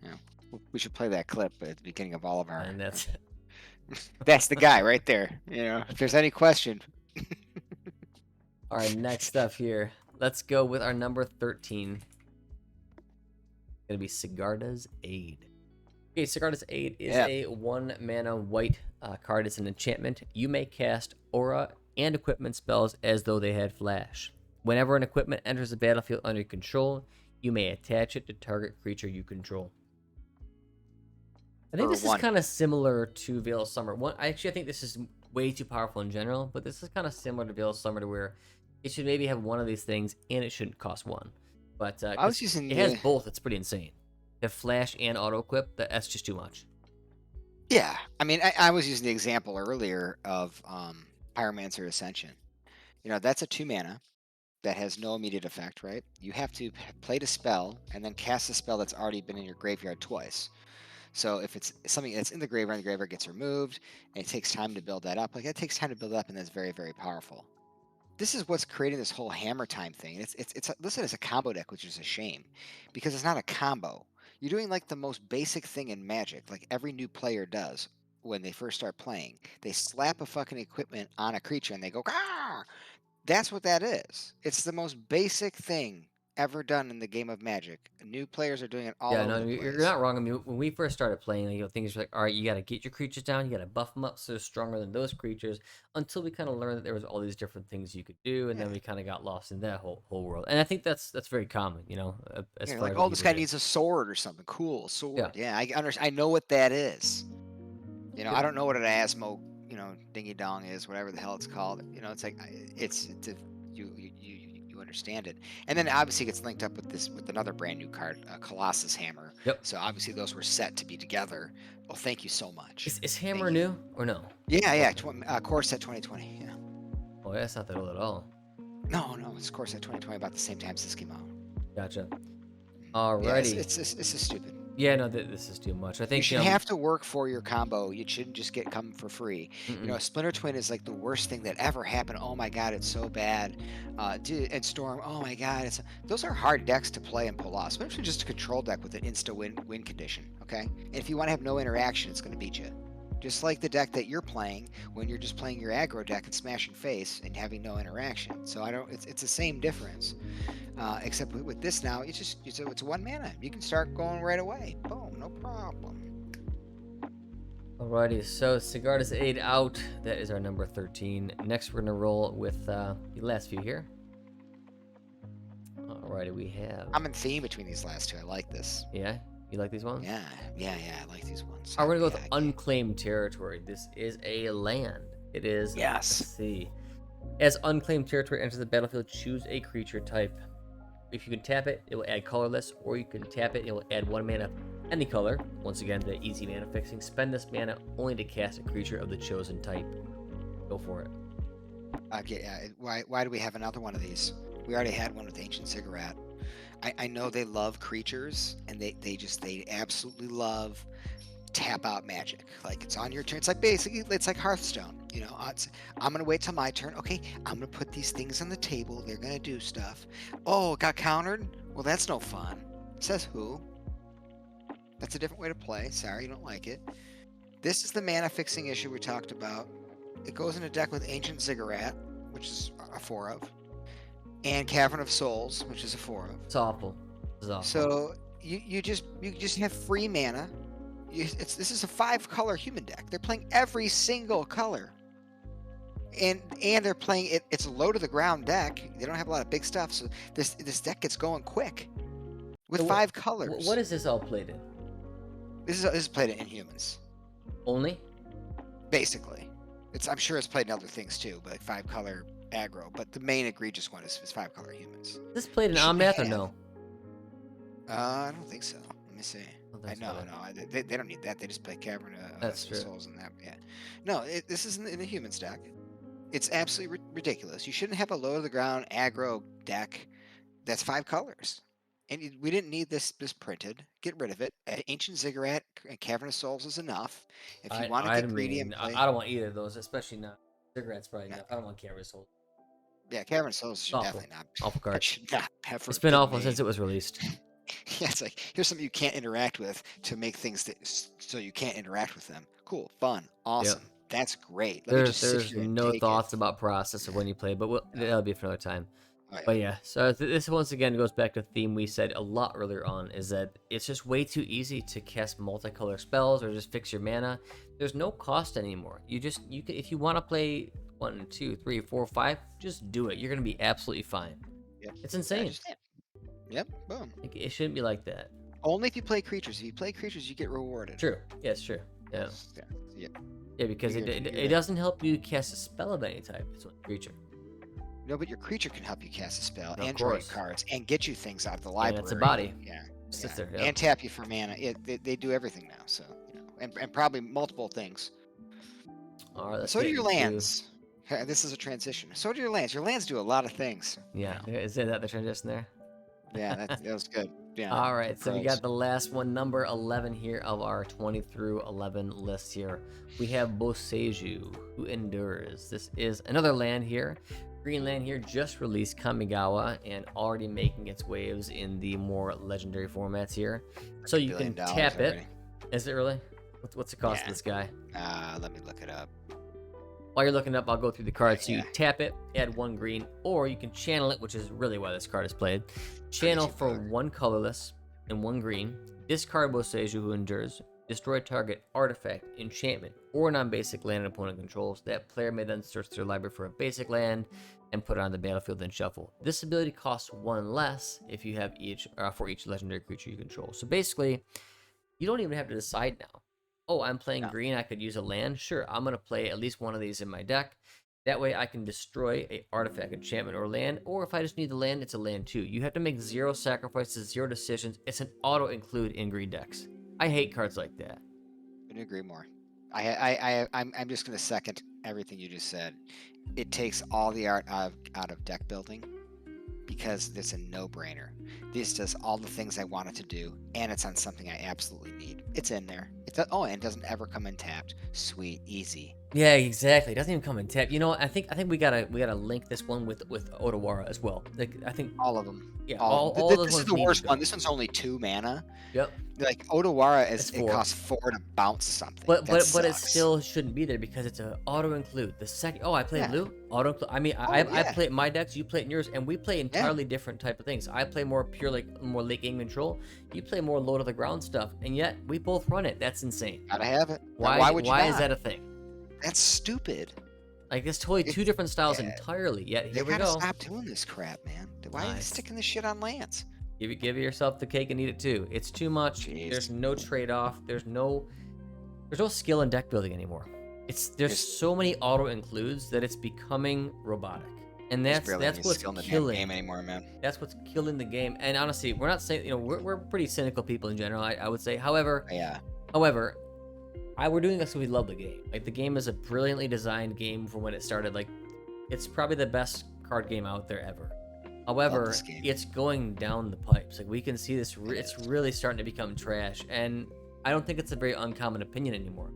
Speaker 2: You know, we should play that clip at the beginning of all of our.
Speaker 1: And that's
Speaker 2: That's the guy right there. You know, if there's any question.
Speaker 1: all right. Next up here, let's go with our number 13. Gonna be Sigarda's Aid. Okay, Sigarda's Aid is a 1-mana white card. It's an enchantment. You may cast aura and equipment spells as though they had flash. Whenever an equipment enters the battlefield under your control, you may attach it to target creature you control. I think
Speaker 2: For
Speaker 1: this is
Speaker 2: 1.
Speaker 1: kind of similar to Veil of Summer. I think this is way too powerful in general, but this is kind of similar to Veil of Summer to where it should maybe have one of these things and it shouldn't cost 1. But
Speaker 2: I was using
Speaker 1: it has both. It's pretty insane. Have flash and auto equip. That's just too much.
Speaker 2: Yeah, I mean, I was using the example earlier of Pyromancer Ascension. You know, that's a 2 mana that has no immediate effect, right? You have to play the spell and then cast a spell that's already been in your graveyard twice. So if it's something that's in the graveyard, and the graveyard gets removed, and it takes time to build that up. Like, it takes time to build up, and that's very, very powerful. This is what's creating this whole hammer time thing. It's listed as a combo deck, which is a shame, because it's not a combo. You're doing like the most basic thing in Magic, like every new player does when they first start playing. They slap a fucking equipment on a creature and they go, ah! That's what that is. It's the most basic thing ever done in the game of Magic. New players are doing it all
Speaker 1: Yeah,
Speaker 2: over
Speaker 1: no,
Speaker 2: the
Speaker 1: you're
Speaker 2: place.
Speaker 1: not wrong. I mean, when we first started playing, things were like, all right, you got to get your creatures down, you got to buff them up so they're stronger than those creatures. Until we kind of learned that there was all these different things you could do, and
Speaker 2: Yeah.
Speaker 1: then we kind of got lost in that whole world. And I think that's very common, as
Speaker 2: You're
Speaker 1: far
Speaker 2: like,
Speaker 1: as
Speaker 2: oh,
Speaker 1: what
Speaker 2: this
Speaker 1: people
Speaker 2: guy
Speaker 1: do.
Speaker 2: needs a sword or something. Cool, sword.
Speaker 1: Yeah.
Speaker 2: Yeah, I understand. I know what that is. You know,
Speaker 1: Yep.
Speaker 2: I don't know what an Asmo, dingy dong is, whatever the hell it's called. You know, it's like you understand it, and then obviously it gets linked up with another brand new card, Colossus Hammer.
Speaker 1: Yep.
Speaker 2: So obviously those were set to be together. Well, thank you so much.
Speaker 1: Is
Speaker 2: Thank
Speaker 1: Hammer
Speaker 2: you.
Speaker 1: new or no?
Speaker 2: Yeah. Core set 2020. Yeah.
Speaker 1: Oh, yeah, it's not that old at all.
Speaker 2: No, it's Core set 2020 about the same time as this came out.
Speaker 1: Gotcha.
Speaker 2: Yeah,
Speaker 1: Alrighty.
Speaker 2: it's just stupid.
Speaker 1: Yeah, no, this is too much. I
Speaker 2: You
Speaker 1: think
Speaker 2: should have to work for your combo. You shouldn't just get come for free. You know,
Speaker 1: mm-mm.
Speaker 2: a Splinter Twin is like the worst thing that ever happened. Oh my god, it's so bad. Dude, and Storm. Oh my god, it's those are hard decks to play and pull off. Splinter Twin is just a control deck with an insta win condition. Okay, and if you want to have no interaction, it's going to beat you. Just like the deck that you're playing when you're just playing your aggro deck and smashing face and having no interaction. So I don't. It's the same difference. Except with this now, it's 1 mana. You can start going right away. Boom, no problem.
Speaker 1: Alrighty, so Cigar is 8 out. That is our number 13. Next, we're gonna roll with the last few here. Alrighty, we have.
Speaker 2: I'm in theme between these last two. I like this.
Speaker 1: Yeah, you like these ones?
Speaker 2: Yeah. I like these ones.
Speaker 1: We're gonna go with
Speaker 2: Yeah,
Speaker 1: unclaimed territory. This is a land. It is. Let's
Speaker 2: yes.
Speaker 1: see. As unclaimed territory enters the battlefield, choose a creature type. If you can tap it, it will add colorless, or you can tap it, it will add 1 mana of any color. Once again, the easy mana fixing. Spend this mana only to cast a creature of the chosen type. Go for it.
Speaker 2: Okay. Why do we have another one of these? We already had one with Ancient Cigarette. I know they love creatures, and they absolutely love tap out magic. Like it's on your turn. It's like basically it's like Hearthstone. You know, I'm gonna wait till my turn. Okay, I'm gonna put these things on the table. They're gonna do stuff. Oh, it got countered. Well, that's no fun. Says who? That's a different way to play. Sorry, you don't like it. This is the mana fixing issue we talked about. It goes in a deck with Ancient Ziggurat, which is a 4 of, and Cavern of Souls, which is a 4 of.
Speaker 1: It's awful. This is awful.
Speaker 2: So you just have free mana. This is a 5-color human deck. They're playing every single color, and they're playing it. It's a low to the ground deck. They don't have a lot of big stuff, so this deck gets going quick with
Speaker 1: So
Speaker 2: 5 colors.
Speaker 1: What is this all played in?
Speaker 2: This is played in humans,
Speaker 1: Only?
Speaker 2: basically. I'm sure it's played in other things too, but like 5-color aggro. But the main egregious one is 5-color humans.
Speaker 1: Is this played in
Speaker 2: You shouldn't
Speaker 1: Omnath or
Speaker 2: have.
Speaker 1: no?
Speaker 2: I don't think so. Let me see.
Speaker 1: That's
Speaker 2: No,
Speaker 1: fine.
Speaker 2: no, they don't need that. They just play Cavern of
Speaker 1: That's true.
Speaker 2: Souls and that. Yeah. No, this isn't in the humans deck. It's absolutely ridiculous. You shouldn't have a low to the ground aggro deck that's 5 colors. And we didn't need this printed. Get rid of it. Ancient Ziggurat and Cavern of Souls is enough. If you want to
Speaker 1: I
Speaker 2: get greedy and
Speaker 1: mean,
Speaker 2: play,
Speaker 1: I don't want either of those, especially not. Cigarettes probably
Speaker 2: no,
Speaker 1: enough. I don't want Camera Soul.
Speaker 2: yeah, Cavern of Souls should
Speaker 1: Awful.
Speaker 2: definitely not.
Speaker 1: Awful
Speaker 2: That
Speaker 1: card.
Speaker 2: should not ever
Speaker 1: It's been
Speaker 2: been
Speaker 1: awful
Speaker 2: made.
Speaker 1: since it was released.
Speaker 2: Yeah, it's like here's something you can't interact with to make things so you can't interact with them. Cool, fun, awesome.
Speaker 1: Yep.
Speaker 2: That's great. Let me just sit
Speaker 1: There's
Speaker 2: here and
Speaker 1: no
Speaker 2: take it.
Speaker 1: thoughts about process of when you play, but
Speaker 2: No.
Speaker 1: that'll be for another time.
Speaker 2: Oh yeah.
Speaker 1: But yeah, so this once again goes back to a theme we said a lot earlier on, is that it's just way too easy to cast multicolor spells or just fix your mana. There's no cost anymore. You can, if you want to play 1, 2, 3, 4, 5, just do it. You're gonna be absolutely fine.
Speaker 2: Yep.
Speaker 1: It's
Speaker 2: Yeah,
Speaker 1: insane.
Speaker 2: just it. Yep. Boom.
Speaker 1: Like, it shouldn't be like that.
Speaker 2: Only if you play creatures. If you play creatures, you get rewarded.
Speaker 1: True. Yeah, it's true. Yeah.
Speaker 2: Yeah. Yeah.
Speaker 1: Yeah, because it doesn't help you cast a spell of any type. It's one creature.
Speaker 2: No, but your creature can help you cast a spell
Speaker 1: Of
Speaker 2: and draw
Speaker 1: course.
Speaker 2: cards and get you things out of the
Speaker 1: And
Speaker 2: library.
Speaker 1: it's a body.
Speaker 2: Yeah.
Speaker 1: Sits
Speaker 2: Yeah.
Speaker 1: there. Yeah.
Speaker 2: And tap you for mana. They do everything now. So and probably multiple things.
Speaker 1: All right. Let's
Speaker 2: So do
Speaker 1: get
Speaker 2: your
Speaker 1: into-
Speaker 2: lands. This is a transition. So do your lands. Your lands do a lot of things.
Speaker 1: Yeah. Is that the transition there?
Speaker 2: Yeah, that was good. Yeah.
Speaker 1: All right, so we
Speaker 2: Croaks.
Speaker 1: got the last one, number 11 here of our 20 through 11 list here. We have Boseiju, Who Endures. This is another land here. Green land here, just released Kamigawa and already making its waves in the more legendary formats here. So you can
Speaker 2: $1 billion
Speaker 1: tap it.
Speaker 2: already.
Speaker 1: Is it really? What's the cost
Speaker 2: Yeah.
Speaker 1: of this guy?
Speaker 2: Let me look it up.
Speaker 1: While you're looking up, I'll go through the cards. So
Speaker 2: Yeah.
Speaker 1: you tap it, add 1 green, or you can channel it, which is really why this card is played. Channel for
Speaker 2: $32.
Speaker 1: 1 colorless and 1 green. Discard Boseiju, Who Endures. Destroy target artifact, enchantment, or non-basic land an opponent controls. That player may then search their library for a basic land and put it on the battlefield and shuffle. This ability costs 1 less if you have for each legendary creature you control. So basically, you don't even have to decide now. Oh, I'm playing
Speaker 2: No.
Speaker 1: green, I could use a land. Sure, I'm going to play at least one of these in my deck. That way I can destroy a artifact, enchantment, or land. Or if I just need the land, it's a land too. You have to make 0 sacrifices, 0 decisions. It's an auto-include in green decks. I hate cards like that.
Speaker 2: Couldn't agree more. I'm just going to second everything you just said. It takes all the art out of deck building. because it's a no-brainer. This does all the things I want it to do, and it's on something I absolutely need. It's in there. Oh, and it doesn't ever come in tapped. Sweet, easy.
Speaker 1: Yeah, exactly. It doesn't even come in tap. You know, I think we gotta link this one with Otawara as well. Like I think
Speaker 2: All of them.
Speaker 1: yeah,
Speaker 2: All of
Speaker 1: all
Speaker 2: them.
Speaker 1: all those
Speaker 2: This is
Speaker 1: ones
Speaker 2: the
Speaker 1: need to
Speaker 2: worst one.
Speaker 1: go.
Speaker 2: This one's only 2 mana.
Speaker 1: Yep.
Speaker 2: Like Odawara is
Speaker 1: It's
Speaker 2: it
Speaker 1: 4.
Speaker 2: costs 4 to bounce something.
Speaker 1: But
Speaker 2: That
Speaker 1: but but it
Speaker 2: sucks.
Speaker 1: still shouldn't be there because it's a auto include. The second I play
Speaker 2: Yeah.
Speaker 1: blue, auto include. I mean,
Speaker 2: Oh
Speaker 1: I
Speaker 2: yeah.
Speaker 1: play my decks, you play it in yours, and we play
Speaker 2: Yeah.
Speaker 1: entirely different type of things. I play more pure like more late game control. You play more low to the ground stuff, and yet we both run it. That's insane.
Speaker 2: Gotta have it.
Speaker 1: Why
Speaker 2: Why would you
Speaker 1: why is
Speaker 2: not?
Speaker 1: that a thing?
Speaker 2: That's stupid.
Speaker 1: Like it's totally two
Speaker 2: It's
Speaker 1: different styles
Speaker 2: yeah.
Speaker 1: entirely. Yet
Speaker 2: They
Speaker 1: here we
Speaker 2: gotta
Speaker 1: go.
Speaker 2: stop doing this crap, man. Why are they
Speaker 1: Nice.
Speaker 2: sticking this shit on lands?
Speaker 1: Give yourself the cake and eat it too. It's too much. There's
Speaker 2: Jeez.
Speaker 1: no trade off. There's no skill in deck building anymore. There's
Speaker 2: There's
Speaker 1: so many auto includes that it's becoming robotic, and
Speaker 2: there's
Speaker 1: that's
Speaker 2: barely
Speaker 1: that's
Speaker 2: any
Speaker 1: what's
Speaker 2: skill in the damn
Speaker 1: killing.
Speaker 2: game anymore, man.
Speaker 1: That's what's killing the game. And honestly, we're not saying we're pretty cynical people in general. I would say. However, we're doing this because we love the game. Like the game is a brilliantly designed game from when it started. Like it's probably the best card game out there ever.
Speaker 2: Love
Speaker 1: However,
Speaker 2: this game.
Speaker 1: it's going down the pipes. Like we can see this. It's
Speaker 2: It is.
Speaker 1: really starting to become trash, and I don't think it's a very uncommon opinion anymore.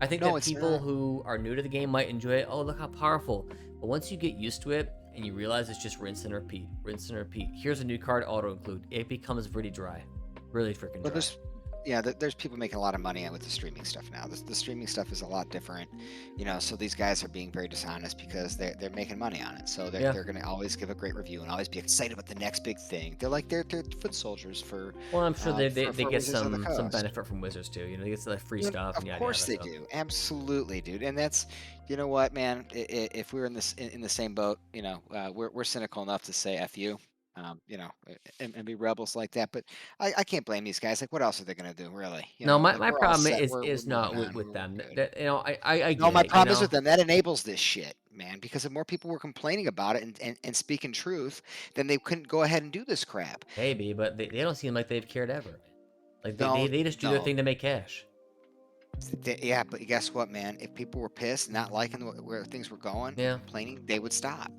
Speaker 1: I think
Speaker 2: No,
Speaker 1: that
Speaker 2: it's
Speaker 1: people
Speaker 2: not.
Speaker 1: who are new to the game might enjoy it. Oh, look how powerful! But once you get used to it and you realize it's just rinse and repeat, rinse and repeat. Here's a new card auto include. It becomes pretty dry, really freaking
Speaker 2: But
Speaker 1: dry.
Speaker 2: there's people making a lot of money with the streaming stuff now. The streaming stuff is a lot different, so these guys are being very dishonest because they're making money on it. So
Speaker 1: Yeah.
Speaker 2: they're gonna always give a great review and always be excited about the next big thing. They're foot soldiers for
Speaker 1: Well, I'm sure they get
Speaker 2: Wizards of the
Speaker 1: some
Speaker 2: Coast.
Speaker 1: benefit from Wizards too. They get some like, free
Speaker 2: Well,
Speaker 1: stuff and
Speaker 2: of
Speaker 1: yada
Speaker 2: course
Speaker 1: yada.
Speaker 2: they
Speaker 1: So
Speaker 2: do. Absolutely, dude. And that's, you know what, man? If we were in the same boat, we're cynical enough to say "f you," and be rebels like that. But I can't blame these guys. Like, what else are they gonna do, really?
Speaker 1: no, my,
Speaker 2: Like
Speaker 1: my
Speaker 2: we're all
Speaker 1: problem
Speaker 2: set.
Speaker 1: is
Speaker 2: We're moving
Speaker 1: not
Speaker 2: on.
Speaker 1: with
Speaker 2: We're
Speaker 1: them.
Speaker 2: good.
Speaker 1: That I
Speaker 2: No,
Speaker 1: get
Speaker 2: my
Speaker 1: it.
Speaker 2: problem is with them. That enables this shit, man. Because if more people were complaining about it and speaking truth, then they couldn't go ahead and do this crap.
Speaker 1: Maybe, but they don't seem like they've cared ever, man. Like
Speaker 2: No,
Speaker 1: they just do their
Speaker 2: no.
Speaker 1: thing to make cash.
Speaker 2: Yeah, but guess what, man? If people were pissed, not liking where things were going,
Speaker 1: Yeah,
Speaker 2: complaining, they would stop.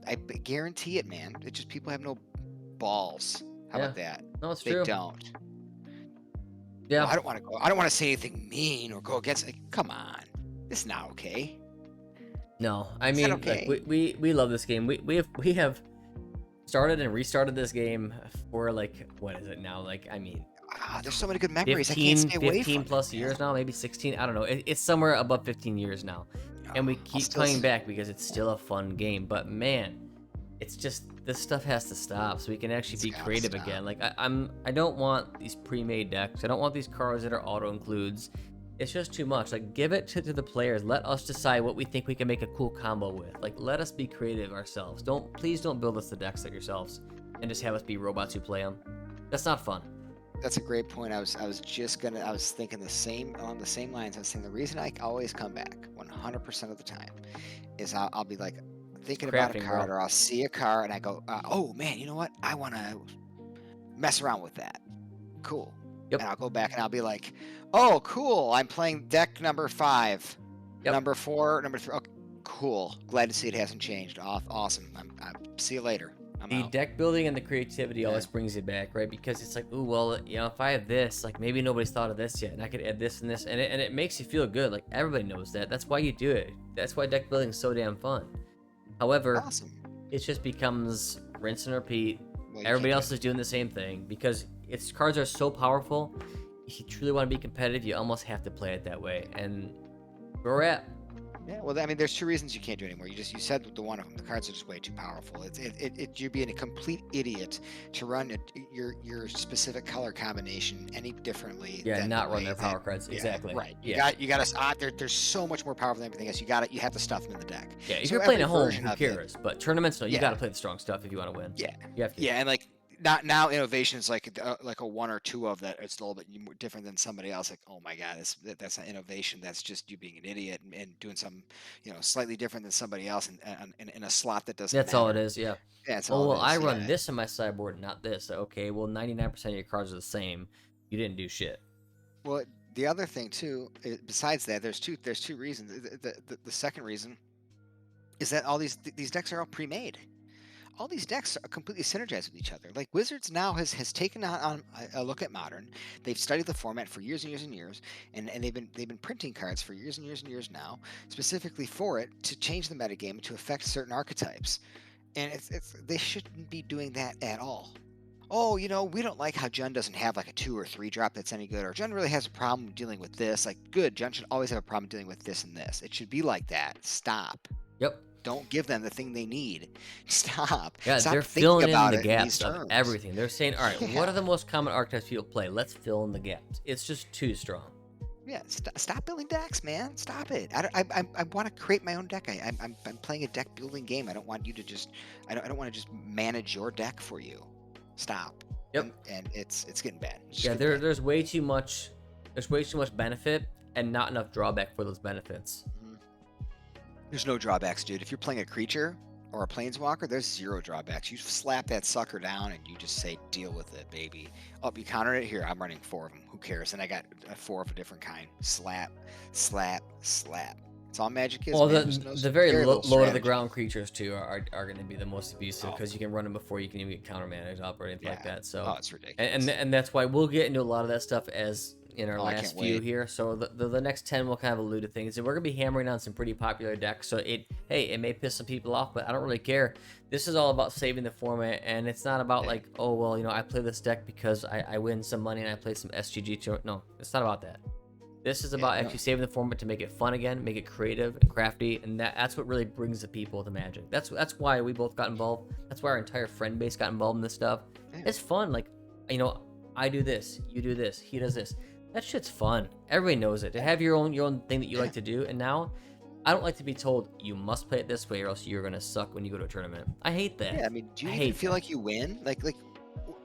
Speaker 2: Guarantee it, man. It's just people have no balls. How
Speaker 1: yeah.
Speaker 2: about that?
Speaker 1: No, it's
Speaker 2: They
Speaker 1: true.
Speaker 2: don't. Well,
Speaker 1: Yeah.
Speaker 2: I don't want to go. I don't want to say anything mean or go against. Like, come on, this is not okay.
Speaker 1: No, I
Speaker 2: Is that
Speaker 1: mean, like
Speaker 2: okay?
Speaker 1: we love this game. We have started and restarted this game for like what is it now? Like I mean,
Speaker 2: There's so many good memories. I can't
Speaker 1: 15,
Speaker 2: stay away
Speaker 1: 15
Speaker 2: from it,
Speaker 1: plus
Speaker 2: man.
Speaker 1: years now, maybe 16. I don't know. It's somewhere above 15 years now, and we
Speaker 2: I'll
Speaker 1: keep
Speaker 2: still.
Speaker 1: coming back because it's still a fun game. But man, it's just this stuff has to stop so we can actually
Speaker 2: It's
Speaker 1: be
Speaker 2: gotta
Speaker 1: creative
Speaker 2: stop.
Speaker 1: again. Like I don't want these pre-made decks. I don't want these cards that are auto includes. It's just too much. Like give it to the players. Let us decide what we think we can make a cool combo with. Like let us be creative ourselves. Please don't build us the decks that yourselves and just have us be robots who play them. That's not fun.
Speaker 2: That's a great point. I was thinking along the same lines. I was saying the reason I always come back 100% of the time is I'll be like thinking about a
Speaker 1: Crafting,
Speaker 2: card
Speaker 1: bro.
Speaker 2: or I'll see a card and I go, oh man, you know what? I want to mess around with that. Cool.
Speaker 1: Yep.
Speaker 2: And I'll go back and I'll be like, oh, cool. I'm playing deck number 5,
Speaker 1: Yep.
Speaker 2: number 4, number 3. Okay, cool. Glad to see it hasn't changed. Awesome. See you later. I'm
Speaker 1: The
Speaker 2: out.
Speaker 1: deck building and the creativity
Speaker 2: Yeah.
Speaker 1: always brings you back, right? Because it's like, ooh, well, if I have this, like maybe nobody's thought of this yet, and I could add this and this, and it makes you feel good. Like everybody knows that. That's why you do it. That's why deck building is so damn fun. However,
Speaker 2: Awesome.
Speaker 1: it just becomes rinse and repeat.
Speaker 2: Well, you
Speaker 1: Everybody
Speaker 2: can't
Speaker 1: else is doing the same thing because its cards are so powerful. If you truly want to be competitive, you almost have to play it that way. And where we're at,
Speaker 2: Yeah, well, I mean, there's 2 reasons you can't do it anymore. You said the one of them. The cards are just way too powerful. You're being a complete idiot to run your specific color combination any differently
Speaker 1: yeah,
Speaker 2: than
Speaker 1: not
Speaker 2: the
Speaker 1: run
Speaker 2: way
Speaker 1: their
Speaker 2: that.
Speaker 1: power cards.
Speaker 2: Yeah,
Speaker 1: Exactly.
Speaker 2: right.
Speaker 1: Yeah.
Speaker 2: You got to. They're so much more powerful than everything else. You have to stuff them in the deck.
Speaker 1: Yeah, if
Speaker 2: So
Speaker 1: you're playing
Speaker 2: every
Speaker 1: at home,
Speaker 2: version
Speaker 1: who
Speaker 2: of it.
Speaker 1: cares? But tournaments, no, you
Speaker 2: Yeah.
Speaker 1: got to play the strong stuff if you want to win.
Speaker 2: Yeah,
Speaker 1: You have to.
Speaker 2: yeah, and like not now innovation is like a 1 or 2 of that. It's a little bit more different than somebody else. Like, oh my god, that's not innovation. That's just you being an idiot and doing something slightly different than somebody else in a slot that doesn't
Speaker 1: That's all it
Speaker 2: matter.
Speaker 1: is, yeah.
Speaker 2: Yeah, that's
Speaker 1: Oh,
Speaker 2: all
Speaker 1: well,
Speaker 2: it
Speaker 1: I
Speaker 2: is.
Speaker 1: run
Speaker 2: Yeah.
Speaker 1: this in my sideboard, not this. Okay, well, 99% of your cards are the same. You didn't do shit.
Speaker 2: Well, the other thing too, besides that, there's two reasons. The second reason is that all these decks are all pre-made. all these decks are completely synergized with each other. Like Wizards now has taken on a look at Modern. They've studied the format for years and years and years, and they've been printing cards for years and years and years now, specifically for it to change the metagame to affect certain archetypes. And it's they shouldn't be doing that at all. Oh, we don't like how Jun doesn't have like a 2 or 3 drop that's any good, or Jun really has a problem dealing with this. Like, good, Jun should always have a problem dealing with this and this. It should be like that. Stop.
Speaker 1: Yep.
Speaker 2: Don't give them the thing they need. Stop.
Speaker 1: Yeah,
Speaker 2: Stop
Speaker 1: they're
Speaker 2: thinking
Speaker 1: filling in
Speaker 2: about
Speaker 1: the
Speaker 2: it in these
Speaker 1: gaps of
Speaker 2: terms.
Speaker 1: everything. They're saying, all right, what
Speaker 2: Yeah.
Speaker 1: are the most common archetypes people play? Let's fill in the gaps. It's just too strong.
Speaker 2: Yeah. Stop building decks, man. Stop it. I want to create my own deck. I'm playing a deck building game. I don't want you to just. I don't want to just manage your deck for you. Stop.
Speaker 1: Yep.
Speaker 2: And it's getting bad. It's just
Speaker 1: Yeah,
Speaker 2: getting bad.
Speaker 1: there's way too much. There's way too much benefit and not enough drawback for those benefits.
Speaker 2: Mhm. There's no drawbacks, dude. If you're playing a creature or a planeswalker, there's 0 drawbacks. You slap that sucker down and you just say, deal with it, baby. Oh, you counter it? Here, I'm running 4 of them. Who cares? And I got 4 of a different kind. Slap, slap, slap. It's all magic is,
Speaker 1: Well,
Speaker 2: man.
Speaker 1: the
Speaker 2: There's no
Speaker 1: the very
Speaker 2: very
Speaker 1: low
Speaker 2: little
Speaker 1: to the
Speaker 2: strategy.
Speaker 1: ground creatures too are going to be the most abusive
Speaker 2: Oh,
Speaker 1: because you can run them before you can even get counter managed up or anything like
Speaker 2: yeah.
Speaker 1: that. So
Speaker 2: Oh, it's
Speaker 1: and
Speaker 2: ridiculous.
Speaker 1: and that's why we'll get into a lot of that stuff as in our
Speaker 2: Oh, I
Speaker 1: last
Speaker 2: can't
Speaker 1: few
Speaker 2: wait.
Speaker 1: here. So the next 10 will kind of allude to things, and we're gonna be hammering on some pretty popular decks. So it may piss some people off, but I don't really care. This is all about saving the format, and it's not about
Speaker 2: Yeah.
Speaker 1: like, oh well, I play this deck because I win some money and I play some SGG to. No, it's not about that. This is about
Speaker 2: Yeah, no.
Speaker 1: actually saving the format to make it fun again, make it creative and crafty, and that's what really brings the people to Magic. That's why we both got involved. That's why our entire friend base got involved in this stuff.
Speaker 2: Yeah.
Speaker 1: It's fun. Like, I do this, you do this, he does this. That shit's fun. Everybody knows it. To have your own thing that you like to do, and now I don't like to be told you must play it this way or else you're gonna suck when you go to a tournament. I hate that.
Speaker 2: Yeah, I mean, do you
Speaker 1: I
Speaker 2: even
Speaker 1: hate
Speaker 2: feel
Speaker 1: that.
Speaker 2: like you win? Like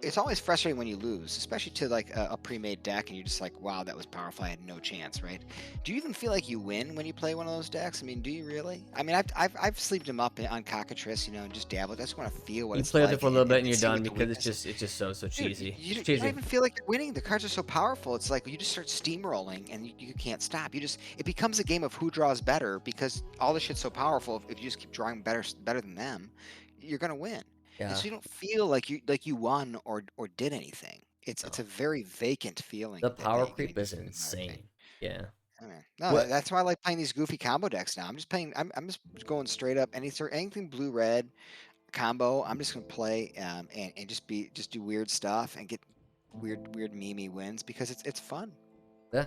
Speaker 2: it's always frustrating when you lose, especially to like a pre-made deck, and you're just like, wow, that was powerful. I had no chance, right? Do you even feel like you win when you play one of those decks? I mean, do you really? I mean, I've sleeved them up on Cockatrice, and just dabbled. I just want to feel what
Speaker 1: You
Speaker 2: it's
Speaker 1: play with
Speaker 2: like
Speaker 1: it for a little bit and you're
Speaker 2: see
Speaker 1: done
Speaker 2: what the
Speaker 1: because it's
Speaker 2: weaknesses.
Speaker 1: just so
Speaker 2: Dude,
Speaker 1: cheesy.
Speaker 2: you
Speaker 1: It's
Speaker 2: don't
Speaker 1: cheesy.
Speaker 2: even feel like you're winning. The cards are so powerful. It's like you just start steamrolling and you can't stop. It becomes a game of who draws better because all this shit's so powerful. If you just keep drawing better than them, you're gonna win. And
Speaker 1: Yeah.
Speaker 2: so you don't feel like you won or did anything. It's
Speaker 1: No.
Speaker 2: a very vacant feeling
Speaker 1: The
Speaker 2: that
Speaker 1: power
Speaker 2: you get
Speaker 1: creep is
Speaker 2: in my opinion.
Speaker 1: insane. Yeah.
Speaker 2: I mean, no,
Speaker 1: What?
Speaker 2: that's why I like playing these goofy combo decks now. I'm just playing. I'm just going straight up anything blue red combo. I'm just gonna play and just do weird stuff and get weird meme wins because it's fun.
Speaker 1: Yeah.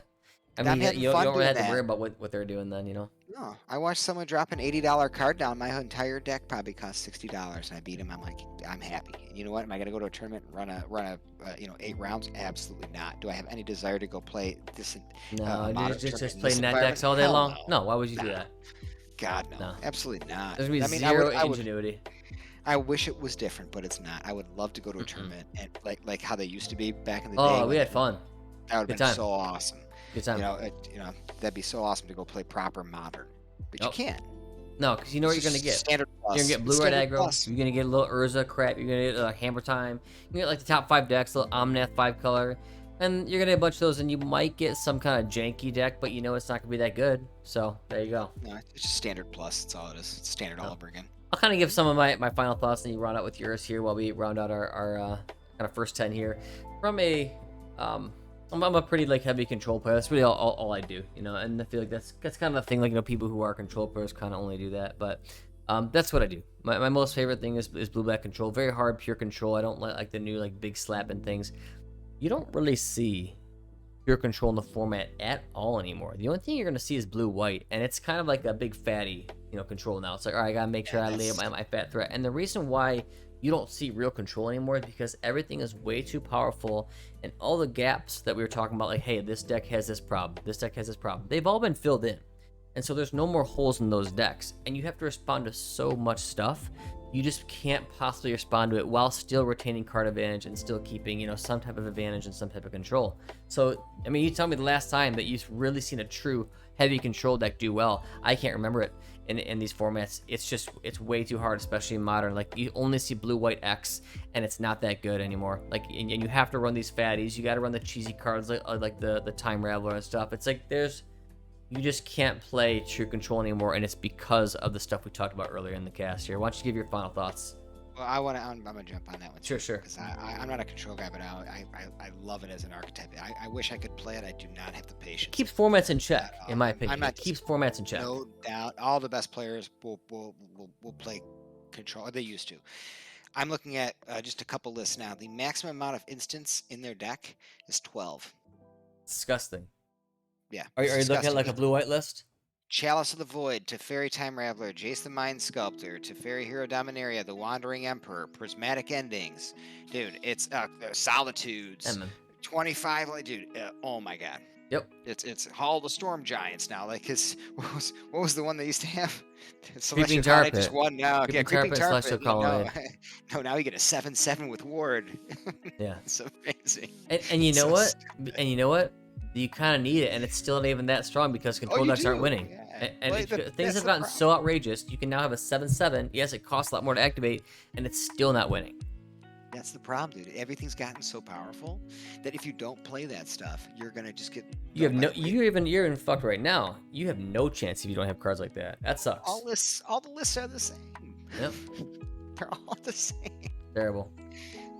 Speaker 1: I
Speaker 2: I'm
Speaker 1: mean,
Speaker 2: having
Speaker 1: you
Speaker 2: fun
Speaker 1: don't really
Speaker 2: doing
Speaker 1: have to worry
Speaker 2: that.
Speaker 1: about what they're doing then.
Speaker 2: No, I watched someone drop an $80 card down. My entire deck probably cost $60, and I beat him. I'm like, I'm happy. And you know what? Am I gonna go to a tournament and run a 8 rounds? Absolutely not. Do I have any desire to go play this
Speaker 1: No,
Speaker 2: modern
Speaker 1: just
Speaker 2: tournament in
Speaker 1: play
Speaker 2: this
Speaker 1: net
Speaker 2: environment?
Speaker 1: decks all day
Speaker 2: Hell
Speaker 1: long.
Speaker 2: no.
Speaker 1: No, why would you do
Speaker 2: Nah.
Speaker 1: that?
Speaker 2: God no.
Speaker 1: No.
Speaker 2: Absolutely not.
Speaker 1: There's gonna be
Speaker 2: I mean,
Speaker 1: zero
Speaker 2: I would.
Speaker 1: ingenuity.
Speaker 2: I wish it was different, but it's not. I would love to go to a
Speaker 1: Mm-mm.
Speaker 2: tournament and like how they used to be back in the day.
Speaker 1: Oh, we
Speaker 2: When
Speaker 1: had fun.
Speaker 2: that would
Speaker 1: Good
Speaker 2: have been
Speaker 1: time.
Speaker 2: so awesome.
Speaker 1: Good time.
Speaker 2: That'd be so awesome to go play proper modern, but you
Speaker 1: Nope.
Speaker 2: can't.
Speaker 1: No, because you know what
Speaker 2: It's
Speaker 1: you're gonna
Speaker 2: just
Speaker 1: get.
Speaker 2: standard
Speaker 1: You're
Speaker 2: plus.
Speaker 1: gonna get
Speaker 2: It's
Speaker 1: blue red
Speaker 2: standard
Speaker 1: aggro.
Speaker 2: plus.
Speaker 1: You're gonna get a little Urza crap. You're gonna get Hammer Time. You can get like the top 5 decks, little Omnath 5 color, and you're gonna get a bunch of those. And you might get some kind of janky deck, but it's not gonna be that good. So there you go.
Speaker 2: No, it's just standard plus. That's all it is. It's standard all
Speaker 1: No.
Speaker 2: over again.
Speaker 1: I'll kind of give some of my final thoughts, and you round out with yours here while we round out our kind of first 10 here. From I'm a pretty like heavy control player. That's really all I do, and I feel like that's kind of the thing. Like people who are control players kind of only do that, but that's what I do. My most favorite thing is blue black control. Very hard pure control. I don't like the new like big slapping things. You don't really see pure control in the format at all anymore. The only thing you're gonna see is blue white, and it's kind of like a big fatty control now. It's like, all right, I gotta make sure I lay my fat threat. And the reason why you don't see real control anymore is because everything is way too powerful, and all the gaps that we were talking about, like, hey, this deck has this problem, this deck has this problem, they've all been filled in. And so there's no more holes in those decks, and you have to respond to so much stuff. You just can't possibly respond to it while still retaining card advantage and still keeping some type of advantage and some type of control. So I mean, you tell me the last time that you've really seen a true heavy control deck do well. I can't remember it in these formats. It's way too hard, especially in modern. Like, you only see blue white X, and it's not that good anymore. Like, and you have to run these fatties. You got to run the cheesy cards like the Time Raveler and stuff. It's like you just can't play true control anymore, and it's because of the stuff we talked about earlier in the cast here. Why don't you give your final thoughts?
Speaker 2: Well, I'm gonna jump on that one
Speaker 1: Sure,
Speaker 2: too
Speaker 1: sure.
Speaker 2: because I'm not a control guy, but I love it as an archetype. I wish I could play it. I do not have the
Speaker 1: It
Speaker 2: patience
Speaker 1: keeps formats in
Speaker 2: at
Speaker 1: check,
Speaker 2: all.
Speaker 1: in my
Speaker 2: I'm
Speaker 1: opinion.
Speaker 2: not
Speaker 1: It
Speaker 2: just
Speaker 1: keeps formats in check.
Speaker 2: no doubt. All the best players will play control. They used to. I'm looking at just a couple lists now. The maximum amount of instants in their deck is 12.
Speaker 1: Disgusting.
Speaker 2: Yeah,
Speaker 1: Are
Speaker 2: it's
Speaker 1: you looking at
Speaker 2: disgusting.
Speaker 1: like a blue-white list?
Speaker 2: Chalice of the Void, Teferi Time Raveler, Jace the Mind Sculptor, Teferi Hero Dominaria, The Wandering Emperor, Prismatic Endings. Dude, it's
Speaker 1: Yeah,
Speaker 2: Solitudes.
Speaker 1: man.
Speaker 2: 25, like, dude, oh my god.
Speaker 1: Yep.
Speaker 2: It's Hall of the Storm Giants now. Like, his, what was the one they used to have?
Speaker 1: Creeping
Speaker 2: Celestial
Speaker 1: Tar
Speaker 2: Arcade just
Speaker 1: Pit.
Speaker 2: won now. Yeah,
Speaker 1: Creeping Tar
Speaker 2: Creeping
Speaker 1: Pit and
Speaker 2: Tar
Speaker 1: Celestial
Speaker 2: Pit. No,
Speaker 1: Colonnade.
Speaker 2: no, now you get a 7/7 with Ward.
Speaker 1: Yeah.
Speaker 2: It's amazing.
Speaker 1: And you
Speaker 2: It's
Speaker 1: know
Speaker 2: so
Speaker 1: what?
Speaker 2: stupid.
Speaker 1: And you know what? You kind of need it, and it's still not even that strong because
Speaker 2: Oh,
Speaker 1: control
Speaker 2: you
Speaker 1: decks aren't
Speaker 2: do.
Speaker 1: winning.
Speaker 2: Yeah.
Speaker 1: And
Speaker 2: Well,
Speaker 1: if things
Speaker 2: that's
Speaker 1: have
Speaker 2: the
Speaker 1: gotten
Speaker 2: problem.
Speaker 1: so outrageous, you can now have a 7/7. Yes, it costs a lot more to activate, and it's still not winning.
Speaker 2: That's the problem, dude. Everything's gotten so powerful that if you don't play that stuff, you're gonna just get
Speaker 1: You have
Speaker 2: done by
Speaker 1: no.
Speaker 2: the way.
Speaker 1: You're even fucked right now. You have no chance if you don't have cards like that. That sucks.
Speaker 2: All the lists are the same.
Speaker 1: Yep.
Speaker 2: They're all the same.
Speaker 1: Terrible.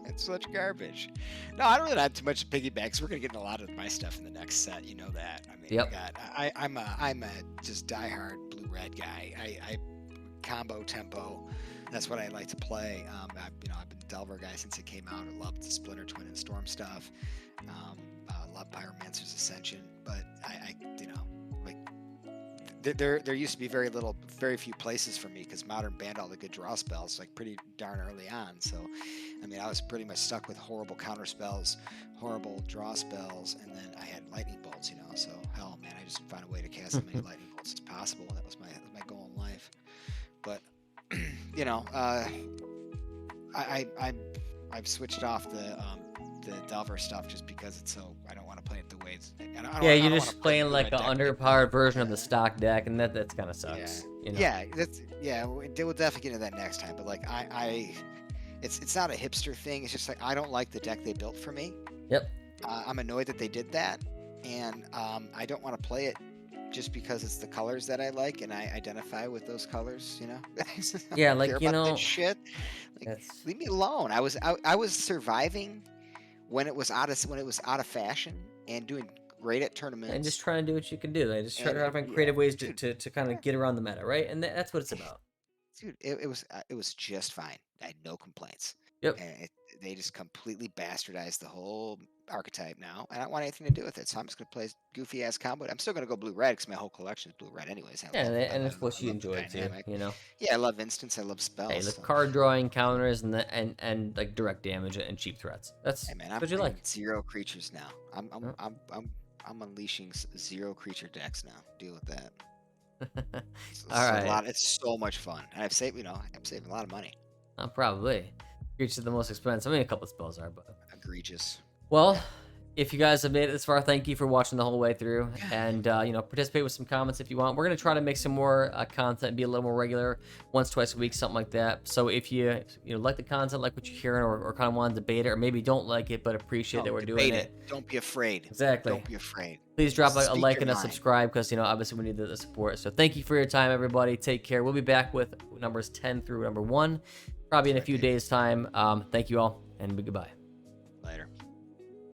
Speaker 2: It's such garbage. No, I don't really have too much to piggyback because we're gonna get a lot of my stuff in the next set. You know that. I mean,
Speaker 1: Yep.
Speaker 2: I'm a just diehard blue red guy. I combo tempo. That's what I like to play. I've been a Delver guy since it came out. I loved the Splinter Twin and Storm stuff. Love Pyromancer's Ascension, but like there used to be very few places for me because Modern banned all the good draw spells like pretty darn early on. So, I mean, I was pretty much stuck with horrible counter spells, horrible draw spells, and then I had lightning bolts. So hell, man, I just found a way to cast as many lightning bolts as possible, and that was my goal in life. But I've switched off the Delver stuff just because it's so I don't want to play it the way it's.
Speaker 1: Yeah,
Speaker 2: I
Speaker 1: you're
Speaker 2: don't wanna
Speaker 1: just
Speaker 2: play
Speaker 1: playing
Speaker 2: the
Speaker 1: like
Speaker 2: red
Speaker 1: an
Speaker 2: deck.
Speaker 1: underpowered version of the
Speaker 2: Yeah.
Speaker 1: stock deck, and that kind of sucks.
Speaker 2: Yeah, we'll definitely get into that next time. But like it's not a hipster thing. It's just like I don't like the deck they built for me.
Speaker 1: Yep.
Speaker 2: I'm annoyed that they did that, and I don't want to play it just because it's the colors that I like and I identify with those colors. I
Speaker 1: Yeah,
Speaker 2: don't
Speaker 1: like
Speaker 2: care
Speaker 1: you
Speaker 2: about
Speaker 1: know,
Speaker 2: that shit. Like,
Speaker 1: that's
Speaker 2: leave me alone. I was surviving when it was out of fashion and doing great at tournaments.
Speaker 1: and just trying to do what you can do. Like, just try
Speaker 2: And
Speaker 1: to find
Speaker 2: yeah,
Speaker 1: creative ways
Speaker 2: dude,
Speaker 1: to kind
Speaker 2: yeah,
Speaker 1: of get around the meta, right? And that's what it's about.
Speaker 2: dude, it was just fine. I had no complaints.
Speaker 1: Yep.
Speaker 2: And they just completely bastardized the whole archetype now, and I don't want anything to do with it. So I'm just gonna play goofy ass combo. I'm still gonna go blue red because my whole collection is blue red anyways.
Speaker 1: Yeah, and
Speaker 2: I
Speaker 1: it's what you
Speaker 2: love the
Speaker 1: enjoy too.
Speaker 2: dynamic.
Speaker 1: You know.
Speaker 2: Yeah, I love instants. I love
Speaker 1: Hey,
Speaker 2: spells.
Speaker 1: the
Speaker 2: So.
Speaker 1: card drawing counters and like direct damage and cheap threats. That's
Speaker 2: Hey man,
Speaker 1: that's
Speaker 2: I'm
Speaker 1: what you
Speaker 2: bringing
Speaker 1: like.
Speaker 2: 0 creatures now. I'm I'm
Speaker 1: Yep.
Speaker 2: I'm I'm I'm unleashing 0 creature decks now. Deal with that.
Speaker 1: All right.
Speaker 2: It's so much fun, and I'm saving a lot of money.
Speaker 1: Probably. Creatures are the most expensive. I mean, a couple spells are, but
Speaker 2: Egregious.
Speaker 1: well,
Speaker 2: Yeah.
Speaker 1: if you guys have made it this far, thank you for watching the whole way through, and participate with some comments if you want. We're gonna try to make some more content, be a little more regular, once, twice a week, something like that. So if you like the content, like what you're hearing, or kind of want to debate it, or maybe don't like it but appreciate that
Speaker 2: No,
Speaker 1: we're
Speaker 2: debate
Speaker 1: doing
Speaker 2: it. Don't be afraid.
Speaker 1: exactly.
Speaker 2: Don't be afraid.
Speaker 1: Please drop a
Speaker 2: Speak
Speaker 1: like
Speaker 2: your
Speaker 1: and a
Speaker 2: mind.
Speaker 1: subscribe because obviously we need the support. So thank you for your time, everybody. Take care. We'll be back with numbers 10 through number 1, probably in a
Speaker 2: Correct,
Speaker 1: few
Speaker 2: baby.
Speaker 1: days' time. Thank you all, and goodbye.